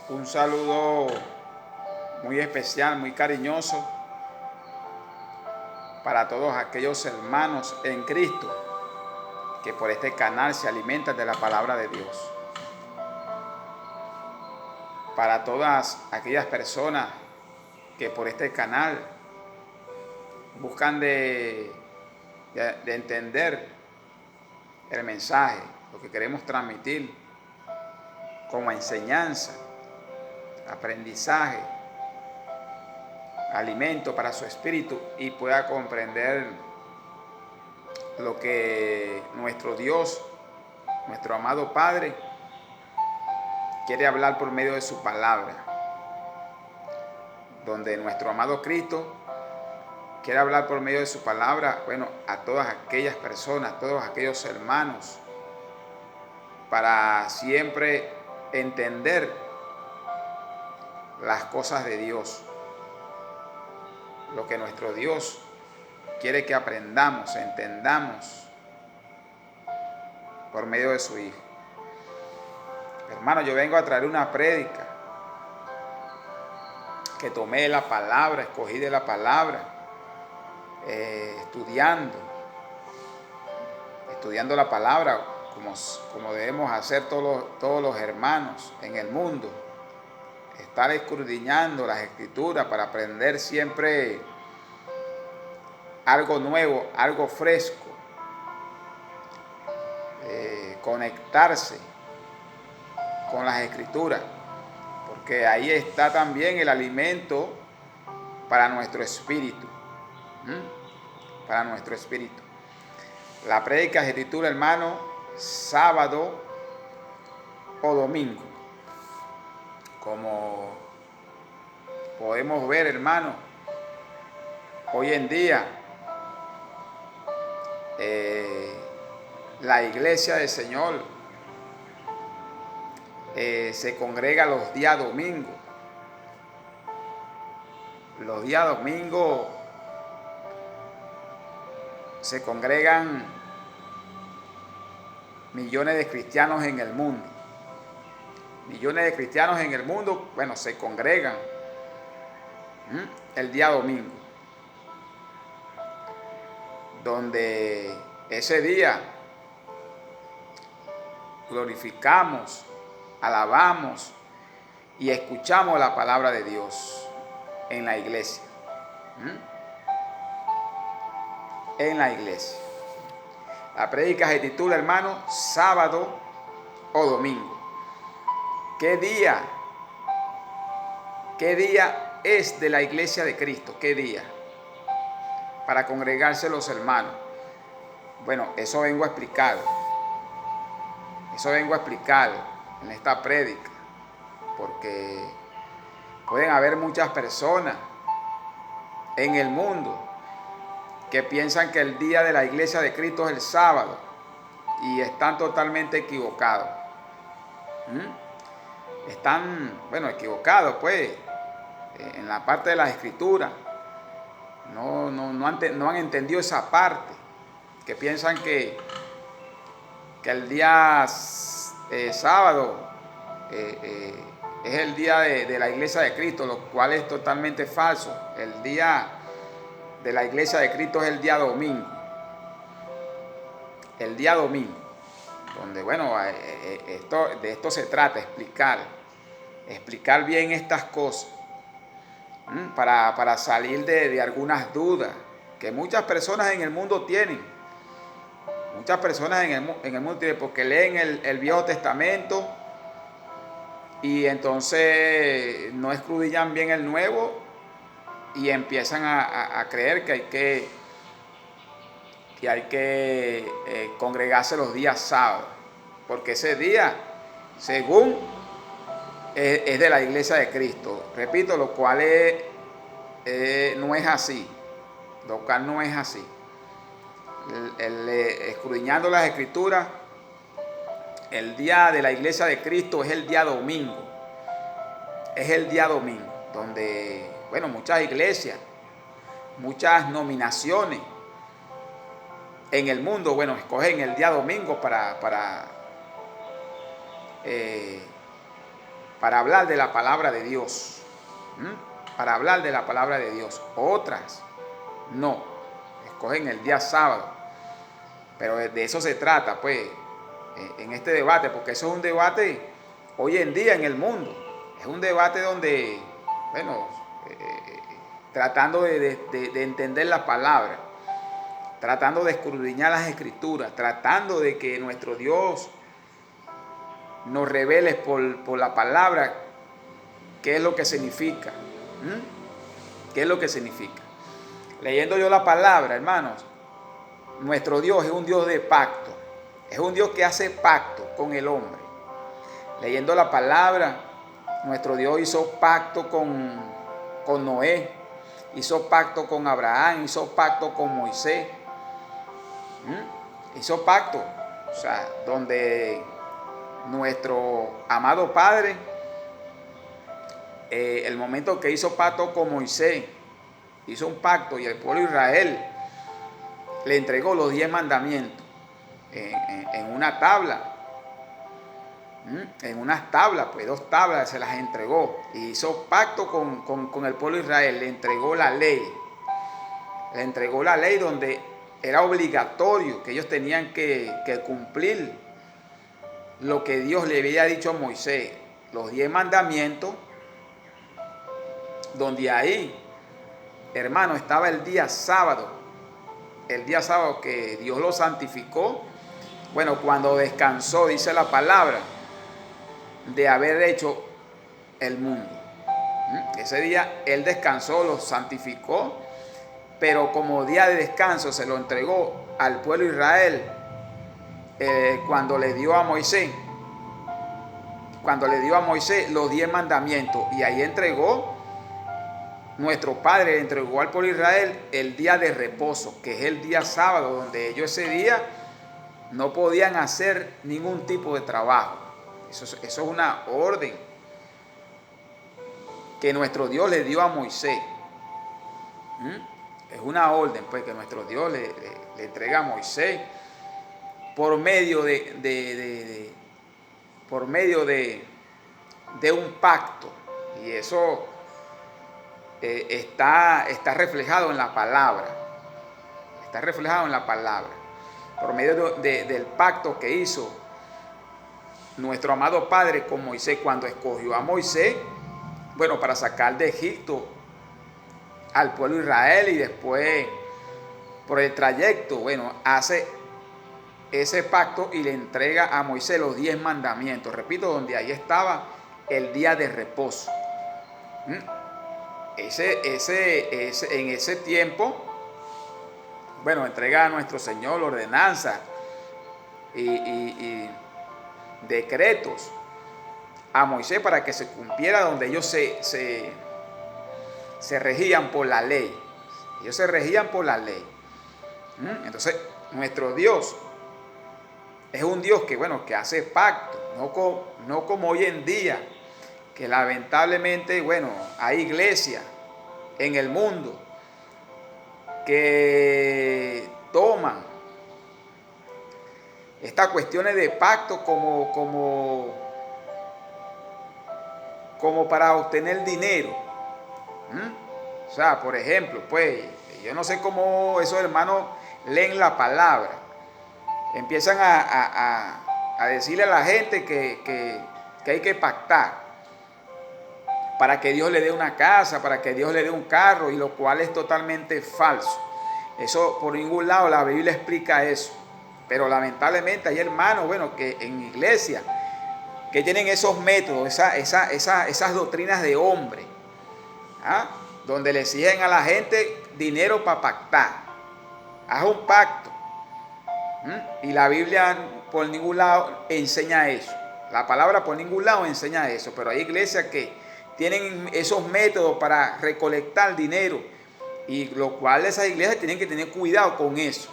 Un saludo muy especial, muy cariñoso para todos aquellos hermanos en Cristo que por este canal se alimentan de la palabra de Dios. Para todas aquellas personas que por este canal buscan de entender el mensaje, lo que queremos transmitir como enseñanza, aprendizaje, alimento para su espíritu y pueda comprender lo que nuestro Dios, nuestro amado Padre, quiere hablar por medio de su palabra, donde nuestro amado Cristo quiere hablar por medio de su palabra, a todas aquellas personas, a todos aquellos hermanos, para siempre entender las cosas de Dios, lo que nuestro Dios quiere que aprendamos, entendamos por medio de su Hijo. Hermano, yo vengo a traer una prédica que tomé de la palabra, escogí de la palabra, estudiando la palabra como debemos hacer todos los hermanos en el mundo. Estar escudriñando las escrituras para aprender siempre algo nuevo, algo fresco, conectarse con las escrituras, porque ahí está también el alimento para nuestro espíritu, para nuestro espíritu. La prédica se titula, hermano, sábado o domingo. Como podemos ver, hermano, hoy en día la iglesia del Señor se congrega los días domingos. Los días domingos se congregan millones de cristianos en el mundo. Millones de cristianos en el mundo, se congregan el día domingo, donde ese día glorificamos, alabamos y escuchamos la palabra de Dios en la iglesia. En la iglesia. La prédica se titula, hermano, sábado o domingo. ¿Qué día es de la iglesia de Cristo? ¿Qué día? Para congregarse los hermanos. Eso vengo a explicar. Eso vengo a explicar en esta prédica. Porque pueden haber muchas personas en el mundo que piensan que el día de la iglesia de Cristo es el sábado y están totalmente equivocados. Están, equivocados, en la parte de las escrituras. No han entendido esa parte, que piensan que el día sábado es el día de la iglesia de Cristo, lo cual es totalmente falso. El día de la iglesia de Cristo es el día domingo. El día domingo, donde de esto se trata, explicar bien estas cosas, para salir de algunas dudas que muchas personas en el mundo tienen. Muchas personas en el mundo tienen, porque leen el Viejo Testamento y entonces no escudriñan bien el Nuevo y empiezan a creer que hay que congregarse los días sábados, porque ese día, según es de la iglesia de Cristo. Repito, lo cual no es así. Lo cual no es así. Escudriñando las escrituras, el día de la iglesia de Cristo es el día domingo. Es el día domingo, donde, muchas iglesias, muchas nominaciones en el mundo, escogen el día domingo para para hablar de la palabra de Dios. Para hablar de la palabra de Dios. Otras no, escogen el día sábado. Pero de eso se trata, pues, en este debate, porque eso es un debate hoy en día en el mundo. Es un debate donde, bueno, tratando de entender la palabra, tratando de escudriñar las escrituras, tratando de que nuestro Dios nos revele por la palabra qué es lo que significa. ¿Qué es lo que significa? Leyendo yo la palabra, hermanos, nuestro Dios es un Dios de pacto. Es un Dios que hace pacto con el hombre. Leyendo la palabra, nuestro Dios hizo pacto con Noé, hizo pacto con Abraham, hizo pacto con Moisés. Hizo pacto, o sea, donde nuestro amado Padre, el momento que hizo pacto con Moisés, hizo un pacto y el pueblo de Israel le entregó los 10 mandamientos en una tabla. En unas tablas, pues 2 tablas se las entregó. Y hizo pacto con el pueblo de Israel, le entregó la ley. Le entregó la ley donde era obligatorio que ellos tenían que cumplir lo que Dios le había dicho a Moisés. Los 10 mandamientos, donde ahí, hermano, estaba el día sábado. El día sábado que Dios lo santificó. Bueno, cuando descansó, dice la palabra, de haber hecho el mundo. Ese día Él descansó, lo santificó, pero como día de descanso se lo entregó al pueblo de Israel cuando le dio a Moisés. Cuando le dio a Moisés los 10 mandamientos. Y ahí entregó, nuestro Padre le entregó al pueblo de Israel el día de reposo, que es el día sábado, donde ellos ese día no podían hacer ningún tipo de trabajo. Eso es una orden que nuestro Dios le dio a Moisés. Es una orden, pues, que nuestro Dios le entrega a Moisés por medio de un pacto. Y eso está reflejado en la palabra. Está reflejado en la palabra. Por medio del pacto que hizo nuestro amado Padre con Moisés cuando escogió a Moisés, bueno, para sacar de Egipto al pueblo de Israel, y después por el trayecto, bueno, hace ese pacto y le entrega a Moisés los 10 mandamientos. Repito, donde ahí estaba el día de reposo. En ese tiempo, bueno, entrega a nuestro Señor ordenanzas y decretos a Moisés para que se cumpliera, donde ellos se regían por la ley. Ellos se regían por la ley. Entonces, nuestro Dios es un Dios que, bueno, que hace pacto, no como hoy en día, que lamentablemente, bueno, hay iglesias en el mundo que toman estas cuestiones de pacto como para obtener dinero. O sea, por ejemplo, pues, yo no sé cómo esos hermanos leen la palabra. Empiezan a decirle a la gente que hay que pactar para que Dios le dé una casa, para que Dios le dé un carro, y lo cual es totalmente falso. Eso por ningún lado la Biblia explica eso. Pero lamentablemente hay hermanos, bueno, que en iglesia, que tienen esos métodos, esas doctrinas de hombre, donde le exigen a la gente dinero para pactar. Haz un pacto. Y la Biblia por ningún lado enseña eso. La palabra por ningún lado enseña eso. Pero hay iglesias que tienen esos métodos para recolectar dinero, y lo cual esas iglesias tienen que tener cuidado con eso.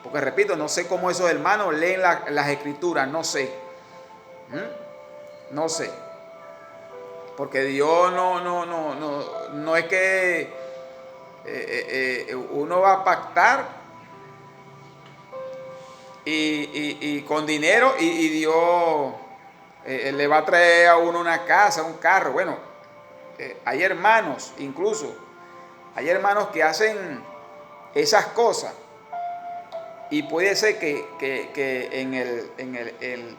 Porque repito, no sé cómo esos hermanos leen las escrituras, no sé. No sé. Porque Dios no es que uno va a pactar y con dinero y Dios Él le va a traer a uno una casa, un carro. Bueno, hay hermanos, incluso, hay hermanos que hacen esas cosas. Y puede ser que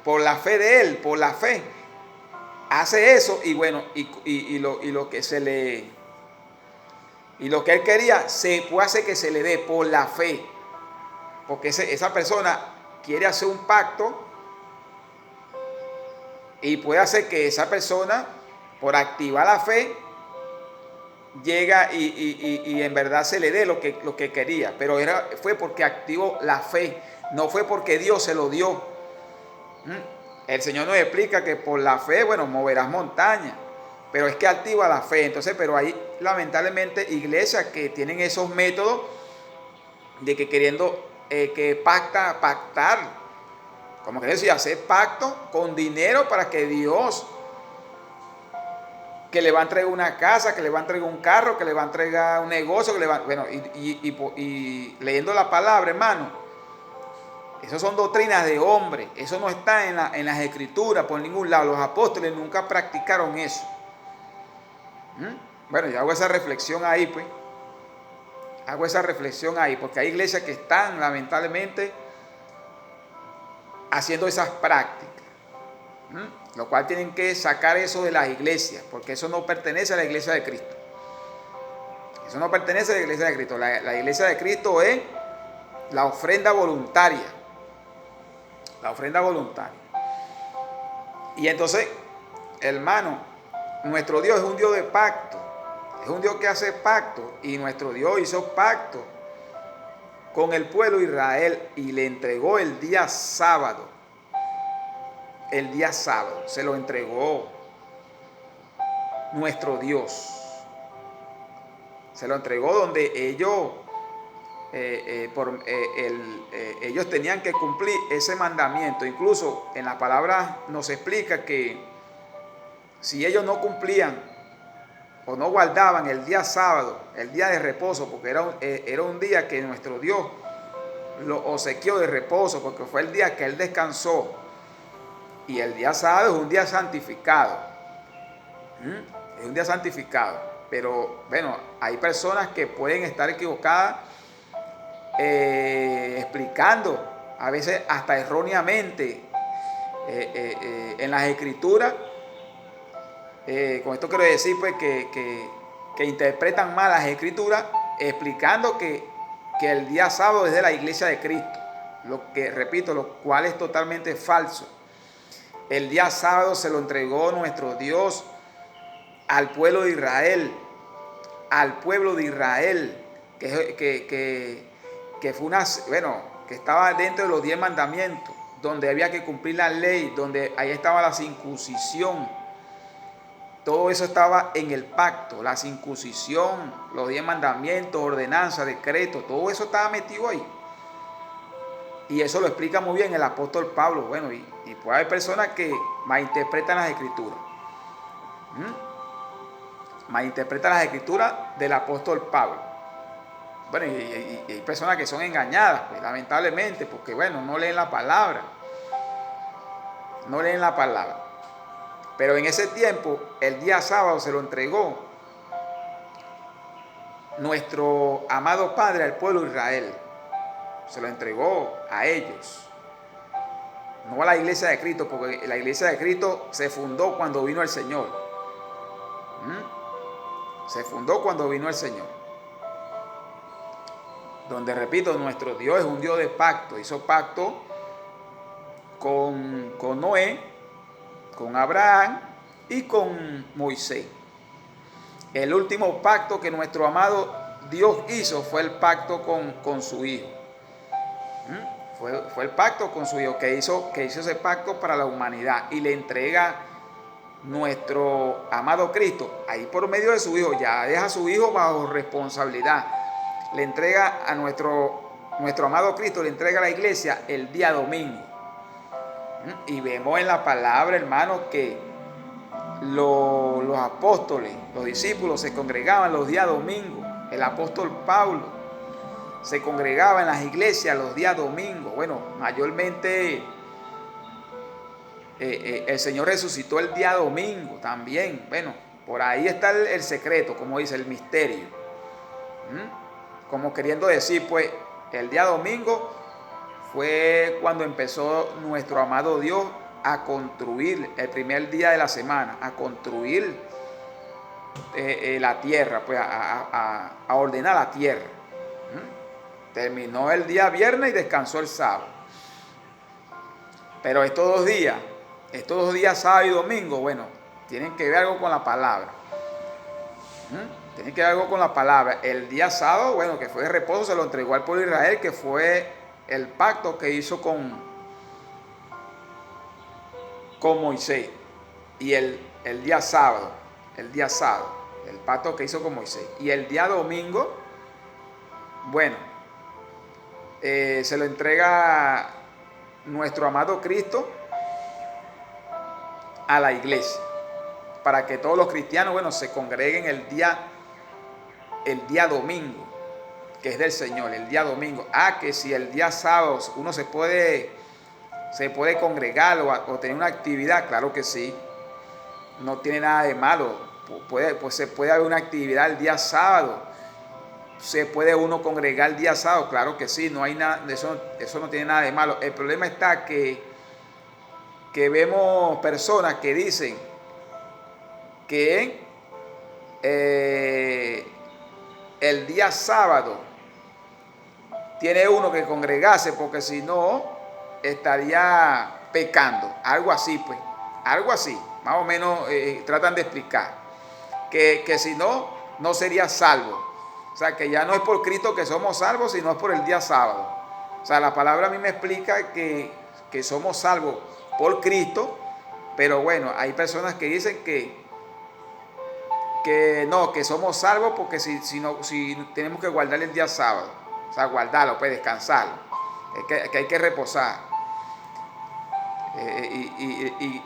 por la fe de él, por la fe, hace eso y bueno, y lo que se le... Y lo que él quería, se puede hacer que se le dé por la fe. Porque esa persona quiere hacer un pacto y puede hacer que esa persona, por activar la fe, llega y en verdad se le dé lo que quería. Pero fue porque activó la fe, no fue porque Dios se lo dio. El Señor nos explica que por la fe, bueno, moverás montañas. Pero es que activa la fe. Entonces, pero hay lamentablemente iglesias que tienen esos métodos de que queriendo que pactar, como que decía, hacer pacto con dinero para que Dios, que le va a entregar una casa, que le va a entregar un carro, que le va a entregar un negocio, que le va, bueno, y leyendo la palabra, hermano, eso son doctrinas de hombre, eso no está en las escrituras por ningún lado. Los apóstoles nunca practicaron eso. Bueno, yo hago esa reflexión ahí, pues. Hago esa reflexión ahí, porque hay iglesias que están lamentablemente haciendo esas prácticas. Lo cual tienen que sacar eso de las iglesias, porque eso no pertenece a la iglesia de Cristo. Eso no pertenece a la iglesia de Cristo. La iglesia de Cristo es la ofrenda voluntaria. La ofrenda voluntaria. Y entonces, hermano, nuestro Dios es un Dios de pacto. Es un Dios que hace pacto. Y nuestro Dios hizo pacto con el pueblo de Israel y le entregó el día sábado. El día sábado se lo entregó nuestro Dios. Se lo entregó donde ellos ellos tenían que cumplir ese mandamiento. Incluso en la palabra nos explica que si ellos no cumplían o no guardaban el día sábado, el día de reposo, porque era un día que nuestro Dios lo obsequió de reposo, porque fue el día que Él descansó. Y el día sábado es un día santificado. Es un día santificado. Pero bueno, hay personas que pueden estar equivocadas explicando, a veces hasta erróneamente, en las escrituras. Con esto quiero decir pues que interpretan mal las escrituras, explicando que el día sábado es de la iglesia de Cristo. Lo que, repito, lo cual es totalmente falso. El día sábado se lo entregó nuestro Dios al pueblo de Israel. Al pueblo de Israel. Que fue que estaba dentro de los 10 mandamientos. Donde había que cumplir la ley. Donde ahí estaba la circuncisión. Todo eso estaba en el pacto. La circuncisión, los 10 mandamientos, ordenanzas, decretos. Todo eso estaba metido ahí. Y eso lo explica muy bien el apóstol Pablo. Bueno, y puede haber personas que malinterpretan las escrituras. Malinterpretan las escrituras del apóstol Pablo. Bueno, y hay personas que son engañadas, pues, lamentablemente, porque bueno, no leen la palabra. No leen la palabra. Pero en ese tiempo, el día sábado se lo entregó nuestro amado Padre al pueblo de Israel. Se lo entregó a ellos, no a la iglesia de Cristo, porque la iglesia de Cristo se fundó cuando vino el Señor. Se fundó cuando vino el Señor. Donde, repito, nuestro Dios es un Dios de pacto. Hizo pacto con Noé, con Abraham y con Moisés. El último pacto que nuestro amado Dios hizo fue el pacto con su Hijo. Fue el pacto con su Hijo que hizo ese pacto para la humanidad y le entrega nuestro amado Cristo. Ahí por medio de su Hijo, ya deja a su Hijo bajo responsabilidad. Le entrega a nuestro amado Cristo, le entrega a la iglesia el día domingo. Y vemos en la palabra, hermanos, que los apóstoles, los discípulos se congregaban los días domingos. El apóstol Pablo se congregaba en las iglesias los días domingos. Bueno, mayormente el Señor resucitó el día domingo también. Bueno, por ahí está el secreto, como dice, el misterio. Como queriendo decir, pues, el día domingo fue cuando empezó nuestro amado Dios a construir, el primer día de la semana, a construir la tierra, pues a ordenar la tierra. Terminó el día viernes y descansó el sábado. Pero estos dos días, sábado y domingo, bueno, tienen que ver algo con la palabra. Tienen que ver algo con la palabra. El día sábado, bueno, que fue de reposo, se lo entregó al pueblo de Israel, que fue el pacto que hizo con Moisés. Y el día sábado, el pacto que hizo con Moisés. Y el día domingo, bueno, se lo entrega nuestro amado Cristo a la iglesia, para que todos los cristianos, bueno, se congreguen el día domingo, que es del Señor, el día domingo. Que si el día sábado uno se puede congregar o tener una actividad, claro que sí, no tiene nada de malo. Se puede haber una actividad el día sábado, se puede uno congregar el día sábado, claro que sí, no hay nada, eso no tiene nada de malo. El problema está que vemos personas que dicen que el día sábado tiene uno que congregarse porque si no estaría pecando, algo así, pues, algo así, más o menos tratan de explicar que si no sería salvo. O sea, que ya no es por Cristo que somos salvos, sino es por el día sábado. O sea, la palabra a mí me explica que somos salvos por Cristo, pero bueno, hay personas que dicen que no, que somos salvos porque si tenemos que guardar el día sábado. O sea, guardarlo, pues descansarlo. Que hay que reposar.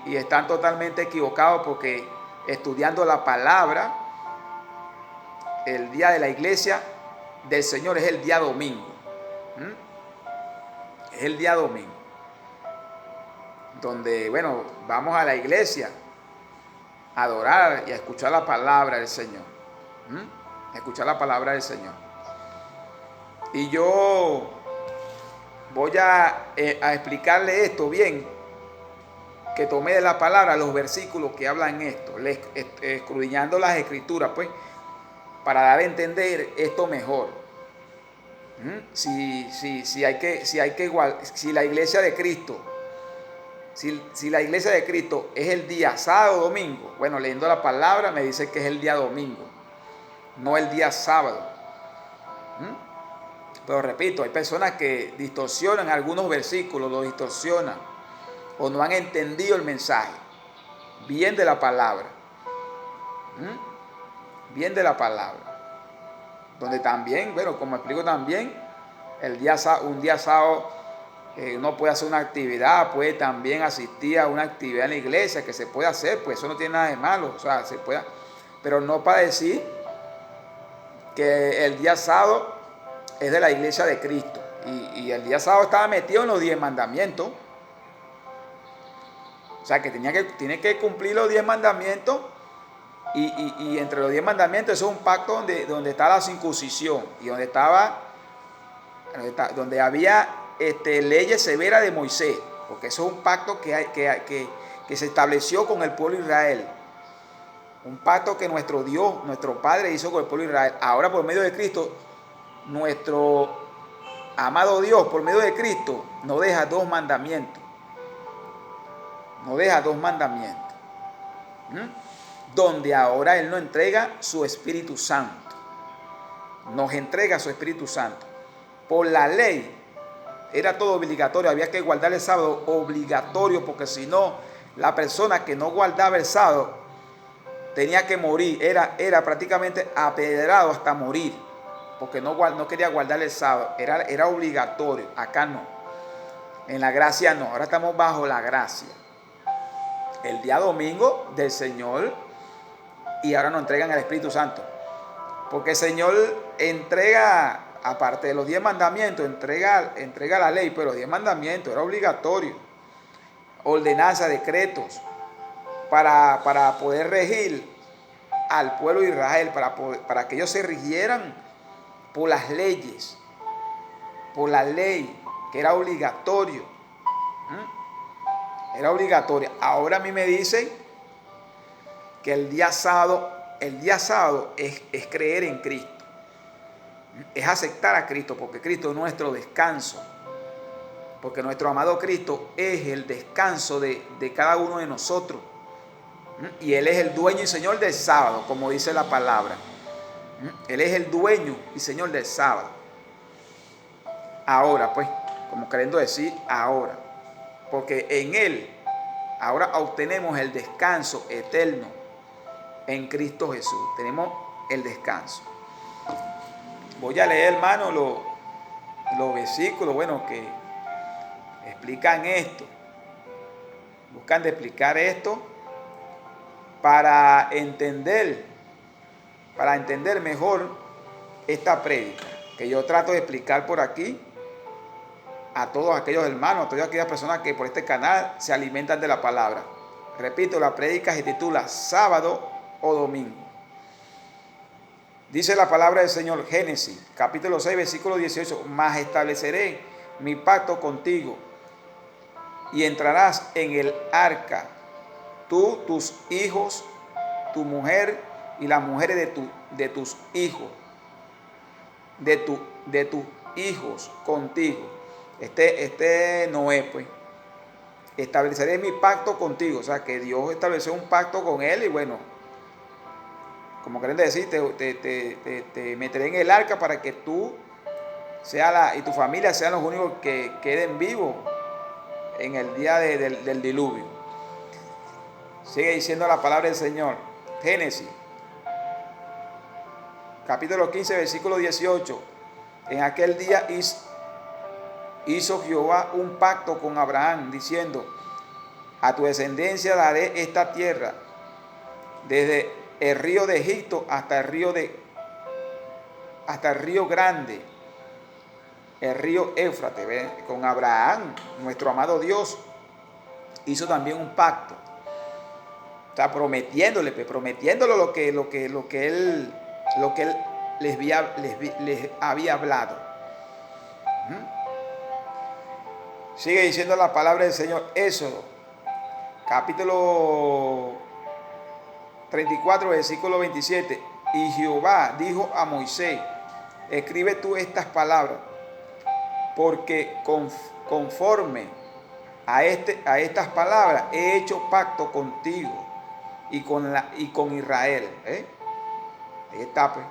Y están totalmente equivocados porque estudiando la palabra, el día de la iglesia del Señor es el día domingo. Es el día domingo. Donde, bueno, vamos a la iglesia a adorar y a escuchar la palabra del Señor. Escuchar la palabra del Señor. Y yo voy a explicarle esto bien, que tomé de la palabra los versículos que hablan esto, escudriñando las escrituras, pues, para dar a entender esto mejor. Si la iglesia de Cristo, si la iglesia de Cristo es el día sábado o domingo, bueno, leyendo la palabra me dice que es el día domingo, no el día sábado. Pero repito, hay personas que distorsionan algunos versículos, los distorsionan o no han entendido el mensaje bien de la palabra. Bien de la palabra. Donde también, bueno, como explico también, un día sábado uno puede hacer una actividad, puede también asistir a una actividad en la iglesia que se puede hacer, pues eso no tiene nada de malo, o sea, se puede, pero no para decir que el día sábado es de la iglesia de Cristo. Y el día sábado estaba metido en los 10 mandamientos. O sea, que tiene que cumplir los 10 mandamientos. Y entre los 10 mandamientos, eso es un pacto donde está la circuncisión. Y donde había leyes severas de Moisés. Porque eso es un pacto que se estableció con el pueblo de Israel. Un pacto que nuestro Dios, nuestro Padre hizo con el pueblo de Israel. Ahora por medio de Cristo, nuestro amado Dios, por medio de Cristo, nos deja 2 mandamientos. Nos deja 2 mandamientos. Donde ahora Él nos entrega su Espíritu Santo. Nos entrega su Espíritu Santo. Por la ley era todo obligatorio. Había que guardar el sábado obligatorio, porque si no, la persona que no guardaba el sábado tenía que morir. Era prácticamente apedreado hasta morir, porque no quería guardar el sábado. Era obligatorio. Acá no. En la gracia no. Ahora estamos bajo la gracia. El día domingo del Señor, y ahora nos entregan el Espíritu Santo. Porque el Señor entrega, aparte de los 10 mandamientos, entrega la ley, pero los 10 mandamientos era obligatorio. ordenanzas, decretos, para poder regir al pueblo de Israel, para que ellos se rigieran por las leyes, por la ley, que era obligatorio. Era obligatorio. Ahora a mí me dicen que el día sábado es creer en Cristo. Es aceptar a Cristo, porque Cristo es nuestro descanso. Porque nuestro amado Cristo es el descanso de cada uno de nosotros. Y Él es el dueño y Señor del sábado, como dice la palabra. Él es el dueño y Señor del sábado. Ahora, pues, como queriendo decir ahora. Porque en Él ahora obtenemos el descanso eterno en Cristo Jesús. Tenemos el descanso. Voy a leer, hermano, los versículos, bueno, que explican esto. Buscan de explicar esto para entender mejor esta prédica que yo trato de explicar por aquí a todos aquellos hermanos, a todas aquellas personas que por este canal se alimentan de la palabra. Repito, la prédica se titula Sábado o Domingo. Dice la palabra del Señor, Génesis, capítulo 6, versículo 18, mas estableceré mi pacto contigo y entrarás en el arca, tú, tus hijos, tu mujer y las mujeres de tus hijos, de tus hijos contigo. Este Noé, pues, estableceré mi pacto contigo. O sea, que Dios estableció un pacto con él y bueno, como quieren decir, te meteré en el arca para que tú y tu familia sean los únicos que queden vivos en el día del diluvio. Sigue diciendo la palabra del Señor. Génesis, capítulo 15, versículo 18. En aquel día hizo Jehová un pacto con Abraham, diciendo, a tu descendencia daré esta tierra, desde el río de Egipto hasta el río grande, el río Éufrates. ¿Ven? Con Abraham, nuestro amado Dios, hizo también un pacto. O sea, prometiéndole lo que él les había hablado. Sigue diciendo la palabra del Señor. Éxodo, capítulo 34, versículo 27. Y Jehová dijo a Moisés, escribe tú estas palabras, porque conforme a estas palabras he hecho pacto contigo y con Israel. Ahí está, pues.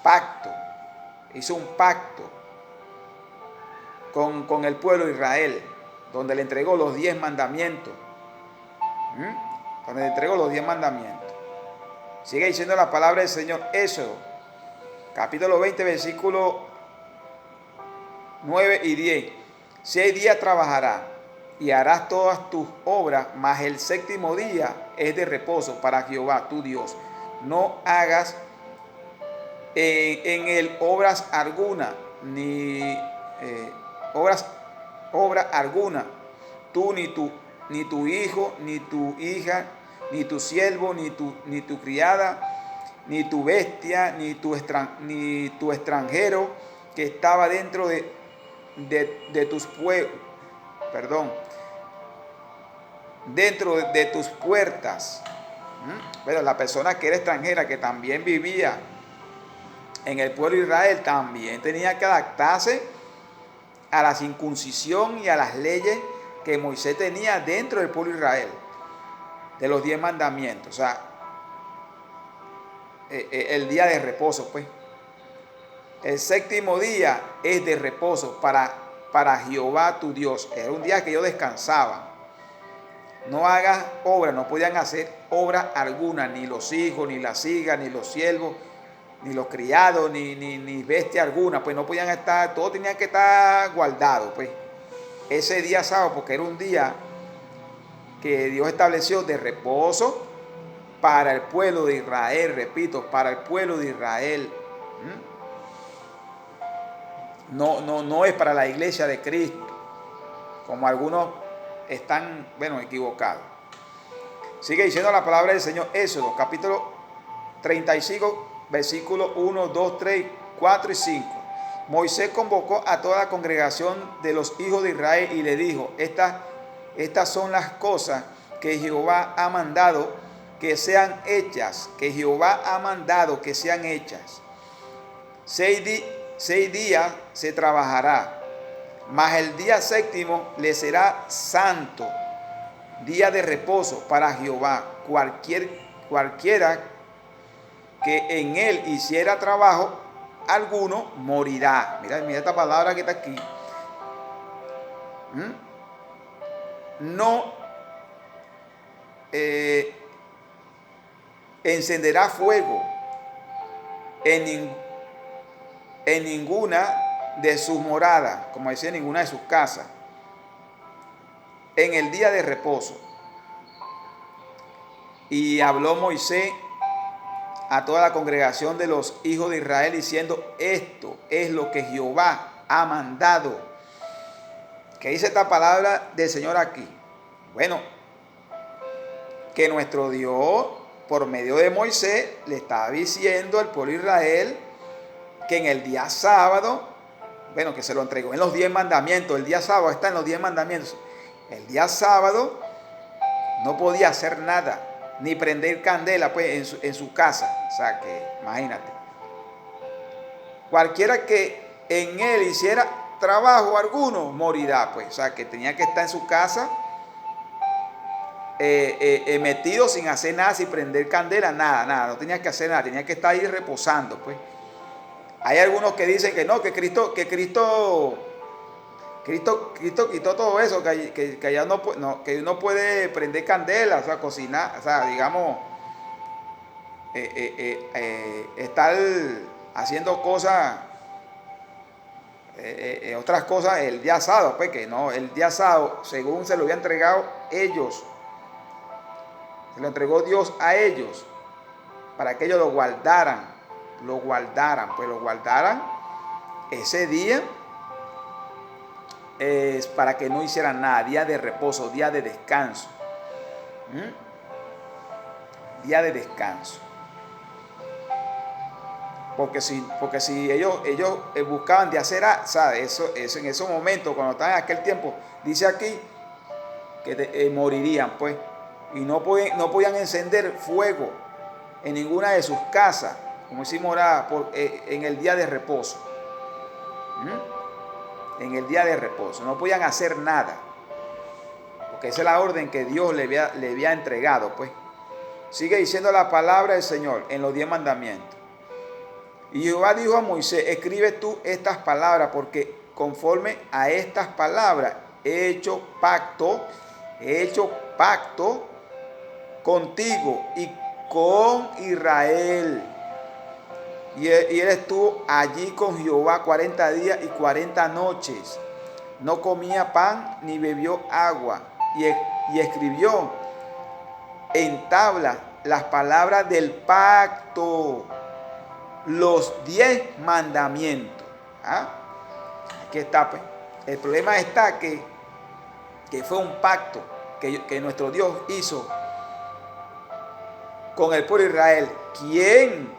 Pacto. Hizo un pacto con el pueblo de Israel, donde le entregó los 10 mandamientos. Donde le entregó los 10 mandamientos. Sigue diciendo la palabra del Señor. Éxodo, capítulo 20, versículo 9 y 10. 6 días trabajarás y harás todas tus obras, mas el séptimo día es de reposo para Jehová tu Dios. No hagas en él obras alguna, ni obra alguna, tú ni tu hijo, ni tu hija, ni tu siervo, ni tu criada, ni tu bestia, ni tu extranjero que estaba dentro de tus pueblos, dentro de tus puertas. Pero la persona que era extranjera, que también vivía en el pueblo de Israel, también tenía que adaptarse a la circuncisión y a las leyes que Moisés tenía dentro del pueblo de Israel, de los 10 mandamientos. O sea, el día de reposo, pues. El séptimo día es de reposo para Jehová tu Dios. Era un día que ellos descansaban. No hagas obra, no podían hacer obra alguna, ni los hijos, ni las hijas, ni los siervos, ni los criados, ni bestia alguna, pues no podían estar, todo tenía que estar guardado, pues. Ese día sábado, porque era un día que Dios estableció de reposo para el pueblo de Israel, repito, para el pueblo de Israel. No es para la iglesia de Cristo, como algunos están, equivocados. Sigue diciendo la palabra del Señor, Éxodo, capítulo 35, versículos 1, 2, 3, 4 y 5. Moisés convocó a toda la congregación de los hijos de Israel y le dijo, estas son las cosas que Jehová ha mandado que sean hechas, que Jehová ha mandado que sean hechas. 6 días se trabajará, mas el día séptimo le será santo, día de reposo para Jehová. Cualquiera que en él hiciera trabajo alguno morirá. Mira esta palabra que está aquí. No encenderá fuego en ninguna de sus moradas, como decía, en ninguna de sus casas, en el día de reposo. Y habló Moisés a toda la congregación de los hijos de Israel diciendo, esto es lo que Jehová ha mandado. ¿Qué dice esta palabra del Señor aquí? Bueno, que nuestro Dios, por medio de Moisés, le estaba diciendo al pueblo de Israel que en el día sábado, que se lo entregó en los 10 mandamientos, el día sábado está en los 10 mandamientos, el día sábado no podía hacer nada, ni prender candela pues en su casa. O sea que, imagínate, cualquiera que en él hiciera trabajo alguno morirá, pues. O sea que tenía que estar en su casa metido sin hacer nada, sin prender candela, nada, no tenía que hacer nada, tenía que estar ahí reposando, pues. Hay algunos que dicen que no, que Cristo quitó todo eso, que ya que uno puede prender candela, o sea, cocinar, o sea, digamos, estar haciendo cosas, otras cosas el día sábado, pues que no, el día sábado, según se lo había entregado ellos, se lo entregó Dios a ellos, para que ellos lo guardaran ese día. Es para que no hicieran nada, día de reposo, día de descanso. Día de descanso. Porque si ellos buscaban de hacer, ¿sabes? Eso en esos momentos, cuando estaban en aquel tiempo, dice aquí que morirían, pues. Y no podían encender fuego en ninguna de sus casas, como hicimos ahora, en el día de reposo. En el día de reposo no podían hacer nada, porque esa es la orden que Dios le había entregado, pues. Sigue diciendo la palabra del Señor en los 10 mandamientos. Y Jehová dijo a Moisés, escribe tú estas palabras, porque conforme a estas palabras he hecho pacto contigo y con Israel. Y él estuvo allí con Jehová 40 días y 40 noches. No comía pan ni bebió agua. Y escribió en tabla las palabras del pacto, los 10 mandamientos. Aquí está, pues. El problema está que fue un pacto que nuestro Dios hizo con el pueblo de Israel. ¿Quién?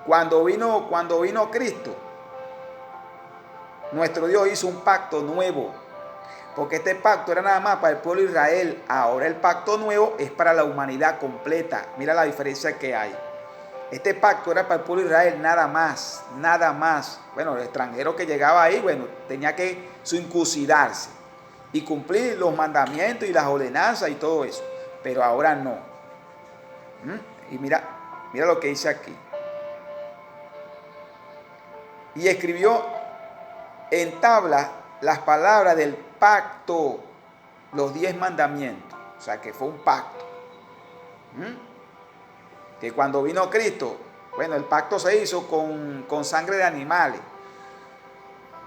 Cuando vino Cristo, nuestro Dios hizo un pacto nuevo, porque este pacto era nada más para el pueblo de Israel. Ahora el pacto nuevo es para la humanidad completa. Mira la diferencia que hay. Este pacto era para el pueblo de Israel nada más. Bueno, el extranjero que llegaba ahí, tenía que circuncidarse y cumplir los mandamientos y las ordenanzas y todo eso. Pero ahora no. Y mira lo que dice aquí. Y escribió en tabla las palabras del pacto, los 10 mandamientos. O sea que fue un pacto. Que cuando vino Cristo, el pacto se hizo con sangre de animales.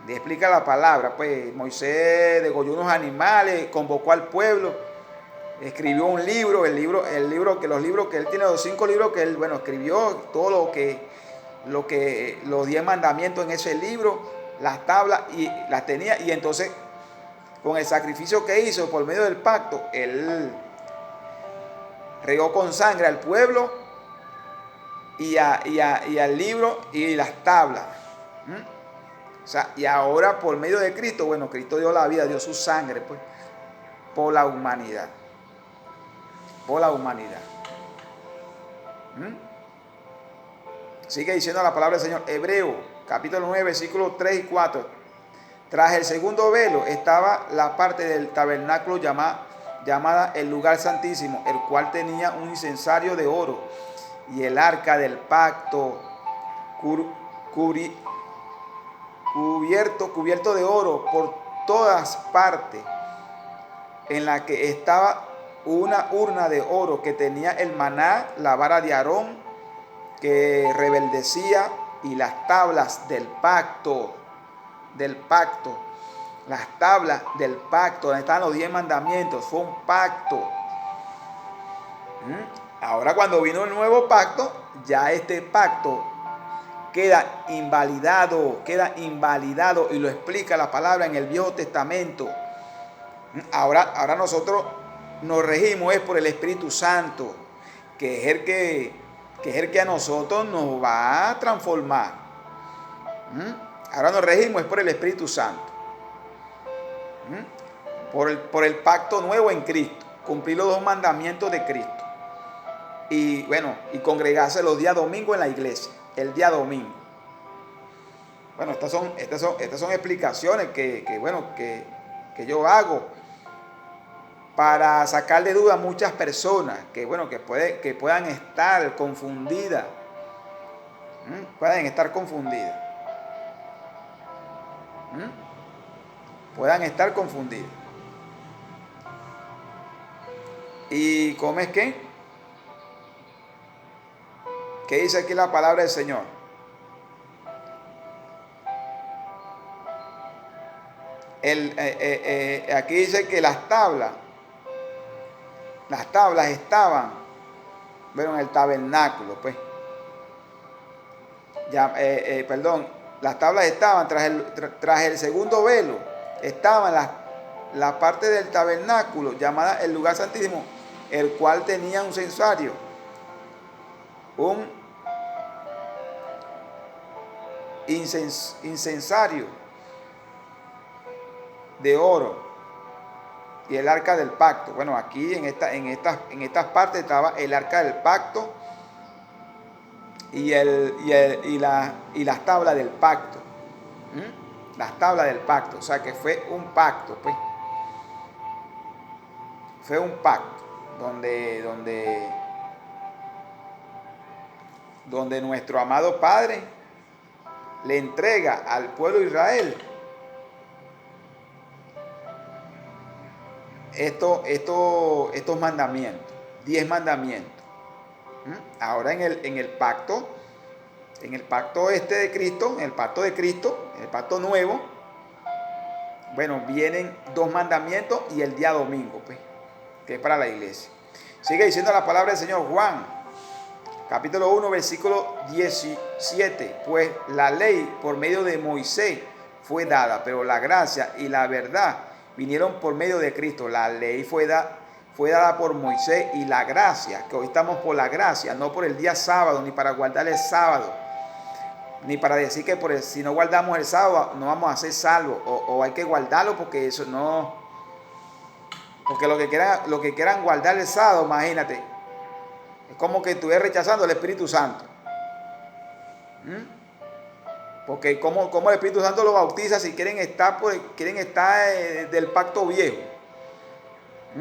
Le explica la palabra, pues Moisés degolló unos animales, convocó al pueblo, escribió un libro, los libros que él tiene, los 5 libros que él, escribió todo lo que los 10 mandamientos en ese libro, las tablas, y las tenía. Y entonces, con el sacrificio que hizo por medio del pacto, él regó con sangre al pueblo y al libro y las tablas. O sea, y ahora por medio de Cristo, bueno, Cristo dio la vida, dio su sangre, pues, por la humanidad. Por la humanidad. Sigue diciendo la palabra del Señor. Hebreo, capítulo 9, versículos 3 y 4. Tras el segundo velo estaba la parte del tabernáculo llamada el lugar santísimo, el cual tenía un incensario de oro y el arca del pacto cubierto de oro por todas partes, en la que estaba una urna de oro que tenía el maná, la vara de Aarón que rebeldecía, y las tablas del pacto, las tablas del pacto, donde están los 10 mandamientos. Fue un pacto. Ahora, cuando vino el nuevo pacto, ya este pacto queda invalidado, y lo explica la palabra en el Viejo Testamento. Ahora nosotros nos regimos es por el Espíritu Santo, que es el que a nosotros nos va a transformar. Ahora nos regimos es por el Espíritu Santo, por el pacto nuevo en Cristo, cumplir los 2 mandamientos de Cristo. Y bueno, y congregarse los días domingos en la iglesia, el día domingo. Bueno, estas son explicaciones que yo hago para sacar de duda a muchas personas que puedan estar confundidas. Pueden estar confundidas. ¿Y cómo es que? ¿Qué dice aquí la palabra del Señor? Aquí dice que las tablas estaban, en el tabernáculo, pues. Las tablas estaban tras el segundo velo, estaban la parte del tabernáculo llamada el lugar santísimo, el cual tenía un incensario, incensario de oro, y el arca del pacto. Bueno, aquí en estas partes estaba el arca del pacto y las tablas del pacto. Las tablas del pacto. O sea que fue un pacto, pues. Fue un pacto donde nuestro amado Padre le entrega al pueblo de Israel estos mandamientos, 10 mandamientos. Ahora en el pacto de Cristo, en el pacto de Cristo, en el pacto nuevo, vienen 2 mandamientos y el día domingo, pues, que es para la iglesia. Sigue diciendo la palabra del Señor. Juan, capítulo 1, versículo 17. Pues la ley por medio de Moisés fue dada, pero la gracia y la verdad vinieron por medio de Cristo. La ley fue dada por Moisés, y la gracia, que hoy estamos por la gracia, no por el día sábado, ni para guardar el sábado, ni para decir que si no guardamos el sábado no vamos a ser salvos, o hay que guardarlo, porque eso no, porque lo que quieran guardar el sábado, imagínate, es como que estuvieras rechazando el Espíritu Santo. Porque como el Espíritu Santo lo bautiza si quieren estar del pacto viejo.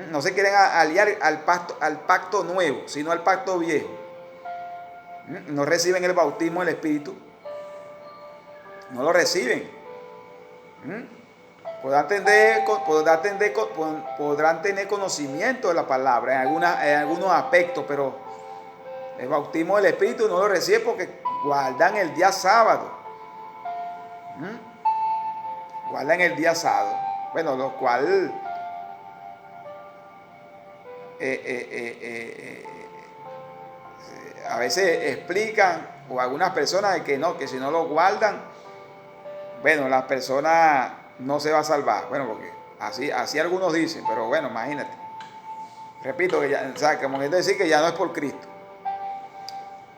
No se quieren aliar al pacto nuevo, sino al pacto viejo. No reciben el bautismo del Espíritu. No lo reciben. Podrán tener conocimiento de la palabra en algunos aspectos, pero el bautismo del Espíritu no lo reciben porque guardan el día sábado. Guardan el día sábado. Bueno, lo cual a veces explican o algunas personas de que no, que si no lo guardan, bueno, la persona no se va a salvar. Bueno, porque así algunos dicen, pero bueno, imagínate. Repito, que ya, o sea, como que decir que ya no es por Cristo.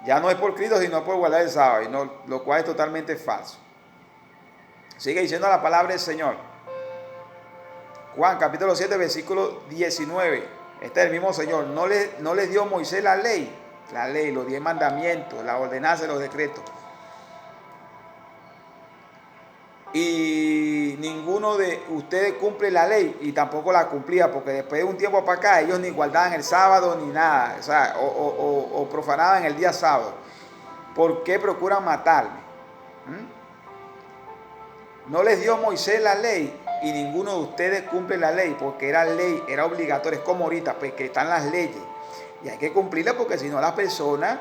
Ya no es por Cristo, sino por guardar el sábado, y no, lo cual es totalmente falso. Sigue diciendo la palabra del Señor. Juan capítulo 7, versículo 19. Este es el mismo Señor. No les dio Moisés la ley, los 10 mandamientos, la ordenanza y los decretos. Y ninguno de ustedes cumple la ley, y tampoco la cumplía, porque después de un tiempo para acá ellos ni guardaban el sábado ni nada, o sea, o profanaban el día sábado. ¿Por qué procuran matarme? No les dio Moisés la ley y ninguno de ustedes cumple la ley, porque era ley, era obligatorio. Es como ahorita, pues que están las leyes y hay que cumplirlas, porque si no las personas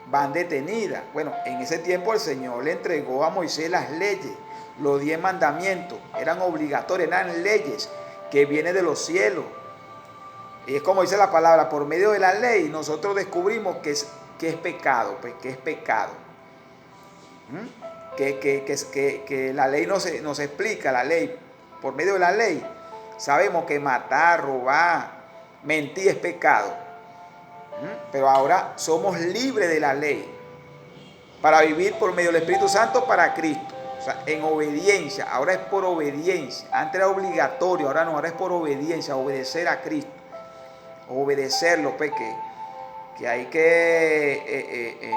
van detenidas. Bueno, en ese tiempo el Señor le entregó a Moisés las leyes, los 10 mandamientos, eran obligatorios, eran leyes que vienen de los cielos. Y es como dice la palabra, por medio de la ley nosotros descubrimos que es pecado, pues que es pecado. Que la ley nos explica, la ley, por medio de la ley, sabemos que matar, robar, mentir es pecado. Pero ahora somos libres de la ley para vivir por medio del Espíritu Santo para Cristo. O sea, en obediencia, ahora es por obediencia. Antes era obligatorio, ahora no, ahora es por obediencia, obedecer a Cristo. Obedecerlo, pues que hay que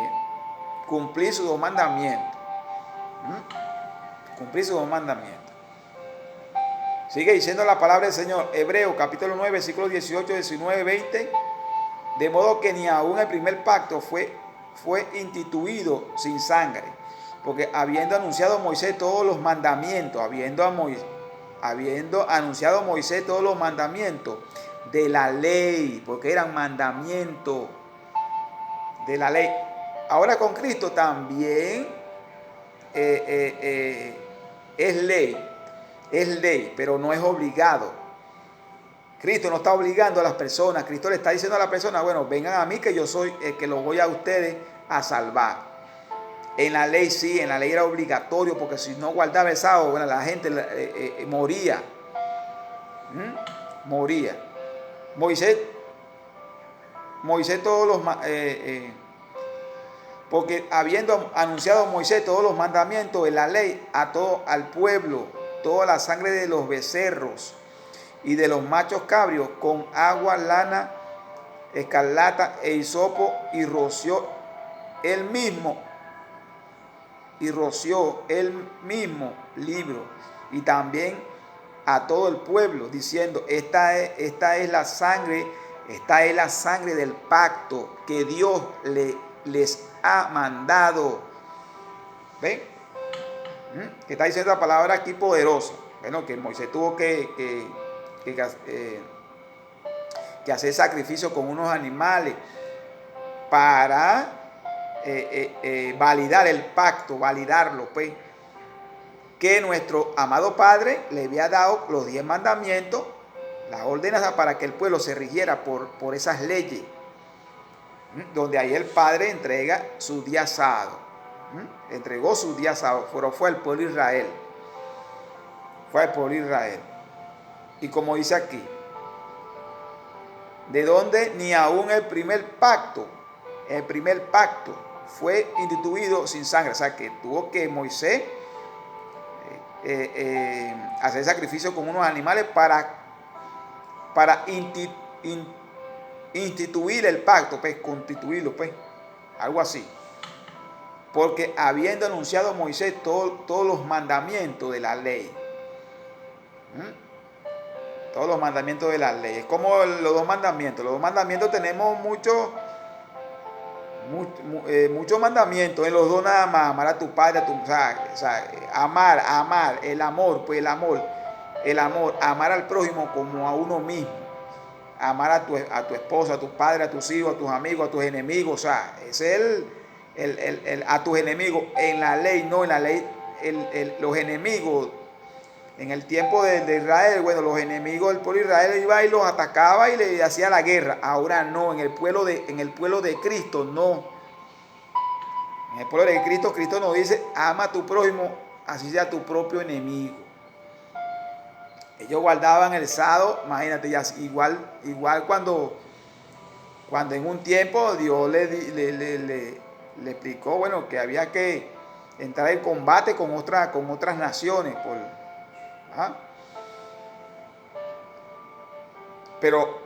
cumplir sus 2 mandamientos. Cumplir sus 2 mandamientos. Sigue diciendo la palabra del Señor, Hebreos capítulo 9, versículos 18, 19, 20. De modo que ni aún el primer pacto fue instituido sin sangre, porque habiendo anunciado Moisés todos los mandamientos, habiendo anunciado Moisés todos los mandamientos de la ley, porque eran mandamientos de la ley. Ahora con Cristo también es ley, pero no es obligado. Cristo no está obligando a las personas. Cristo le está diciendo a las personas, bueno, vengan a mí que yo soy el que los voy a ustedes a salvar. En la ley sí, en la ley era obligatorio, porque si no guardaba el sábado, bueno, la gente moría. Moría. Moisés todos los... porque habiendo anunciado Moisés todos los mandamientos de la ley a todo al pueblo, toda la sangre de los becerros y de los machos cabrios con agua, lana, escarlata e hisopo, y roció él mismo libro, y también a todo el pueblo, diciendo, esta es la sangre del pacto que Dios les ha mandado. ¿Ven? Que está diciendo la palabra aquí poderosa. Bueno, que Moisés tuvo que hacer sacrificio con unos animales para validar el pacto, validarlo, pues, que nuestro amado Padre le había dado los 10 mandamientos, las ordenanzas, para que el pueblo se rigiera por esas leyes, donde ahí el Padre entrega su día sábado, entregó su día sábado, pero fue el pueblo de Israel, y como dice aquí, de donde ni aún el primer pacto fue instituido sin sangre. O sea que tuvo que Moisés hacer sacrificio con unos animales para instituir el pacto, pues constituirlo, pues, algo así. Porque habiendo anunciado Moisés todos los mandamientos de la ley, todos los mandamientos de la ley, es como los 2 mandamientos. Los 2 mandamientos tenemos muchos mandamientos. En los 2 nada más, amar a tu padre, amar, el amor, pues el amor, amar al prójimo como a uno mismo, amar a tu esposa, a tu padre, a tus hijos, a tus amigos, a tus enemigos. O sea, ese es a tus enemigos. En la ley no, en la ley los enemigos, en el tiempo de Israel, bueno, los enemigos del pueblo de Israel iba y los atacaba y le hacía la guerra. Ahora no, en el pueblo de Cristo no. En el pueblo de Cristo, Cristo nos dice, ama a tu prójimo, así sea tu propio enemigo. Ellos guardaban el sábado, imagínate, ya, igual cuando en un tiempo Dios le explicó, bueno, que había que entrar en combate con otras naciones. ¿Ah? Pero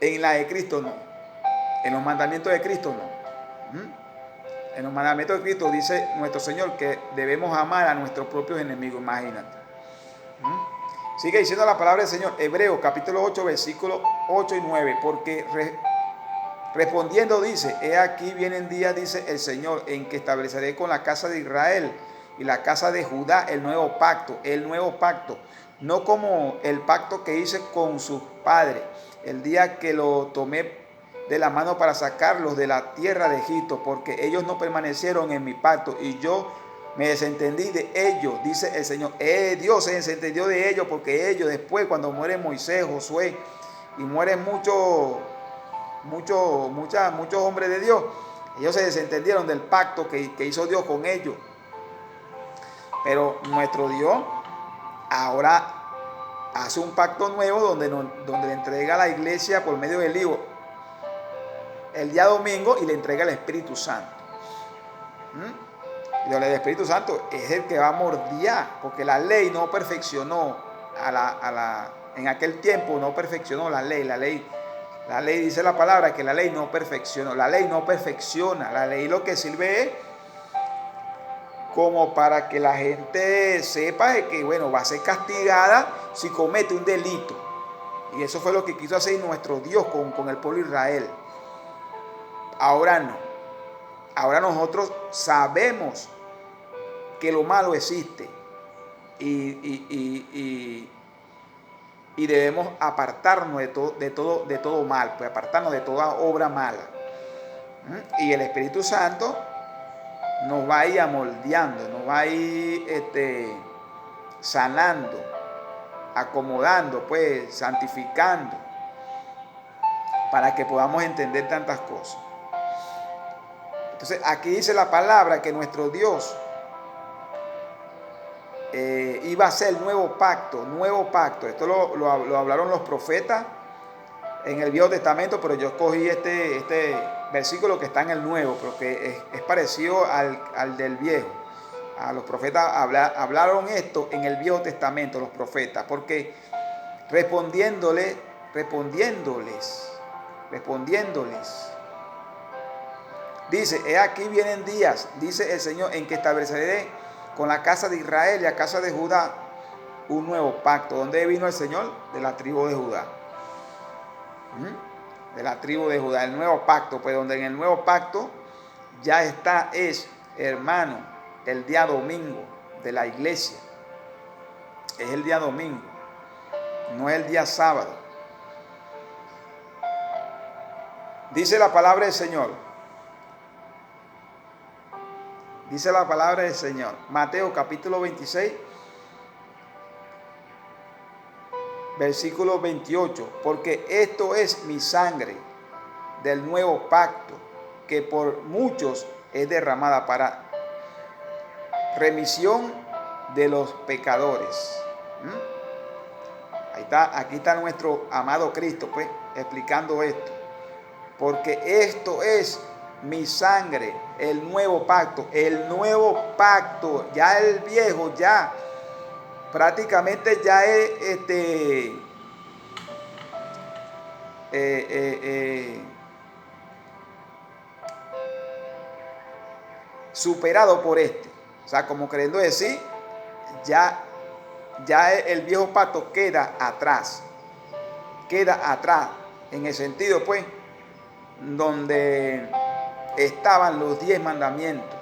en la de Cristo no. En los mandamientos de Cristo no. En los mandamientos de Cristo dice nuestro Señor que debemos amar a nuestros propios enemigos, imagínate. Sigue diciendo la palabra del Señor, Hebreos capítulo 8, versículos 8 y 9, porque respondiendo dice, he aquí vienen días, dice el Señor, en que estableceré con la casa de Israel y la casa de Judá el nuevo pacto, no como el pacto que hice con sus padres, el día que lo tomé de la mano para sacarlos de la tierra de Egipto, porque ellos no permanecieron en mi pacto y yo me desentendí de ellos, dice el Señor. Dios se desentendió de ellos porque ellos después, cuando muere Moisés, Josué y mueren muchos hombres de Dios, ellos se desentendieron del pacto que hizo Dios con ellos. Pero nuestro Dios ahora hace un pacto nuevo donde le entrega a la iglesia por medio del Hijo el día domingo y le entrega el Espíritu Santo. Y el Espíritu Santo es el que va a mordiar, porque la ley no perfeccionó en aquel tiempo no perfeccionó la ley. La ley dice la palabra que la ley no perfeccionó. La ley no perfecciona. La ley lo que sirve es como para que la gente sepa de que, bueno, va a ser castigada si comete un delito. Y eso fue lo que quiso hacer nuestro Dios con el pueblo de Israel. Ahora no. Ahora nosotros sabemos que lo malo existe y debemos apartarnos de todo mal, pues apartarnos de toda obra mala. Y el Espíritu Santo nos va a ir amoldeando, nos va a ir sanando, acomodando, pues santificando, para que podamos entender tantas cosas. Entonces aquí dice la palabra que nuestro Dios iba a hacer nuevo pacto. Esto lo hablaron los profetas en el Viejo Testamento, pero yo escogí este versículo que está en el Nuevo, porque es parecido al del Viejo. Los profetas hablaron esto en el Viejo Testamento, los profetas, porque respondiéndoles, dice, he aquí vienen días, dice el Señor, en que estableceré con la casa de Israel y la casa de Judá un nuevo pacto. ¿Dónde vino el Señor? De la tribu de Judá. De la tribu de Judá, el nuevo pacto, pues donde en el nuevo pacto ya está, hermano, el día domingo de la iglesia. Es el día domingo, no es el día sábado. Dice la palabra del Señor. Dice la palabra del Señor. Mateo capítulo 26, versículo 28. Porque esto es mi sangre del nuevo pacto, que por muchos es derramada para remisión de los pecadores. Aquí está nuestro amado Cristo, pues, explicando esto. Porque esto es mi sangre, el nuevo pacto, ya el viejo, ya prácticamente ya es superado por este. O sea, como queriendo decir, ya el viejo pacto queda atrás, en el sentido, pues, donde estaban los 10 mandamientos.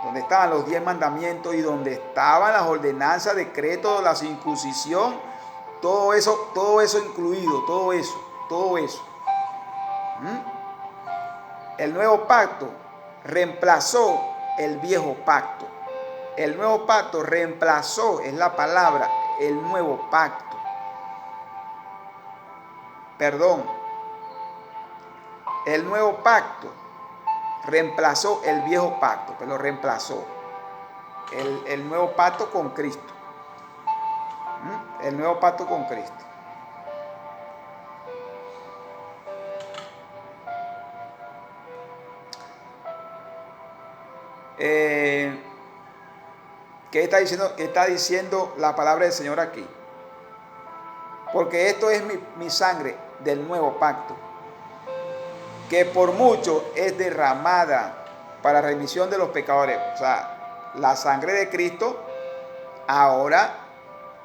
Donde estaban los 10 mandamientos y donde estaban las ordenanzas, decretos, la circuncisión, todo eso incluido, todo eso. El nuevo pacto reemplazó el viejo pacto. El nuevo pacto reemplazó, es la palabra, el nuevo pacto. El nuevo pacto reemplazó el viejo pacto, pero lo reemplazó. El nuevo pacto con Cristo. El nuevo pacto con Cristo. ¿Qué está diciendo la palabra del Señor aquí? Porque esto es mi sangre del nuevo pacto, que por mucho es derramada para remisión de los pecadores. O sea, la sangre de Cristo ahora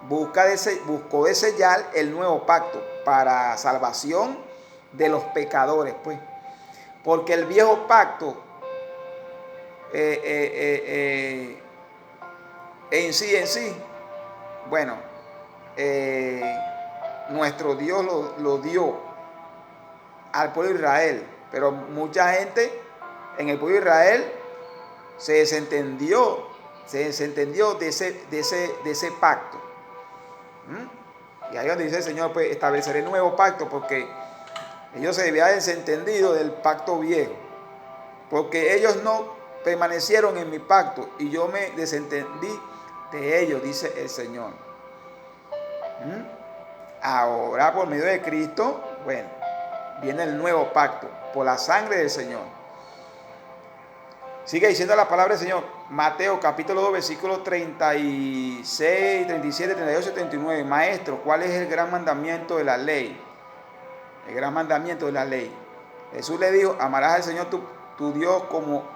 buscó de sellar el nuevo pacto para salvación de los pecadores, pues. Porque el viejo pacto en sí, bueno, nuestro Dios lo dio al pueblo de Israel, pero mucha gente en el pueblo de Israel se desentendió de ese pacto. Y ahí donde dice el Señor, pues estableceré el nuevo pacto, porque ellos se habían desentendido del pacto viejo, porque ellos no permanecieron en mi pacto y yo me desentendí de ellos, dice el Señor. Ahora por medio de Cristo, bueno, viene el nuevo pacto por la sangre del Señor. Sigue diciendo la palabra del Señor, Mateo capítulo 2, versículos 36, 37, 38 y 39. Maestro, ¿cuál es el gran mandamiento de la ley? El gran mandamiento de la ley. Jesús le dijo, amarás al Señor tu Dios como...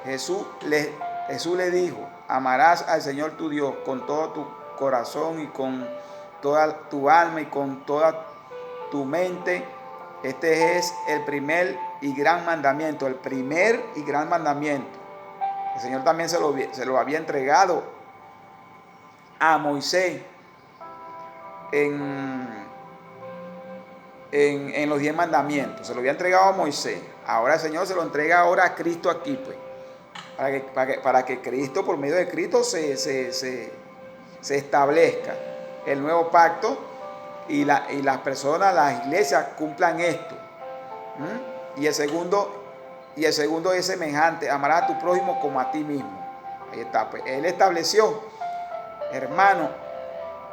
Jesús le dijo, amarás al Señor tu Dios con todo tu corazón y con toda tu alma y con toda tu mente. Este es el primer y gran mandamiento, el primer y gran mandamiento. El Señor también se lo había entregado a Moisés en los 10 mandamientos. Se lo había entregado a Moisés. Ahora el Señor se lo entrega ahora a Cristo aquí, pues. Para que Cristo, por medio de Cristo, se establezca el nuevo pacto y las personas, las iglesias cumplan esto. Y el segundo es semejante, amarás a tu prójimo como a ti mismo. Ahí está, pues Él estableció, hermano,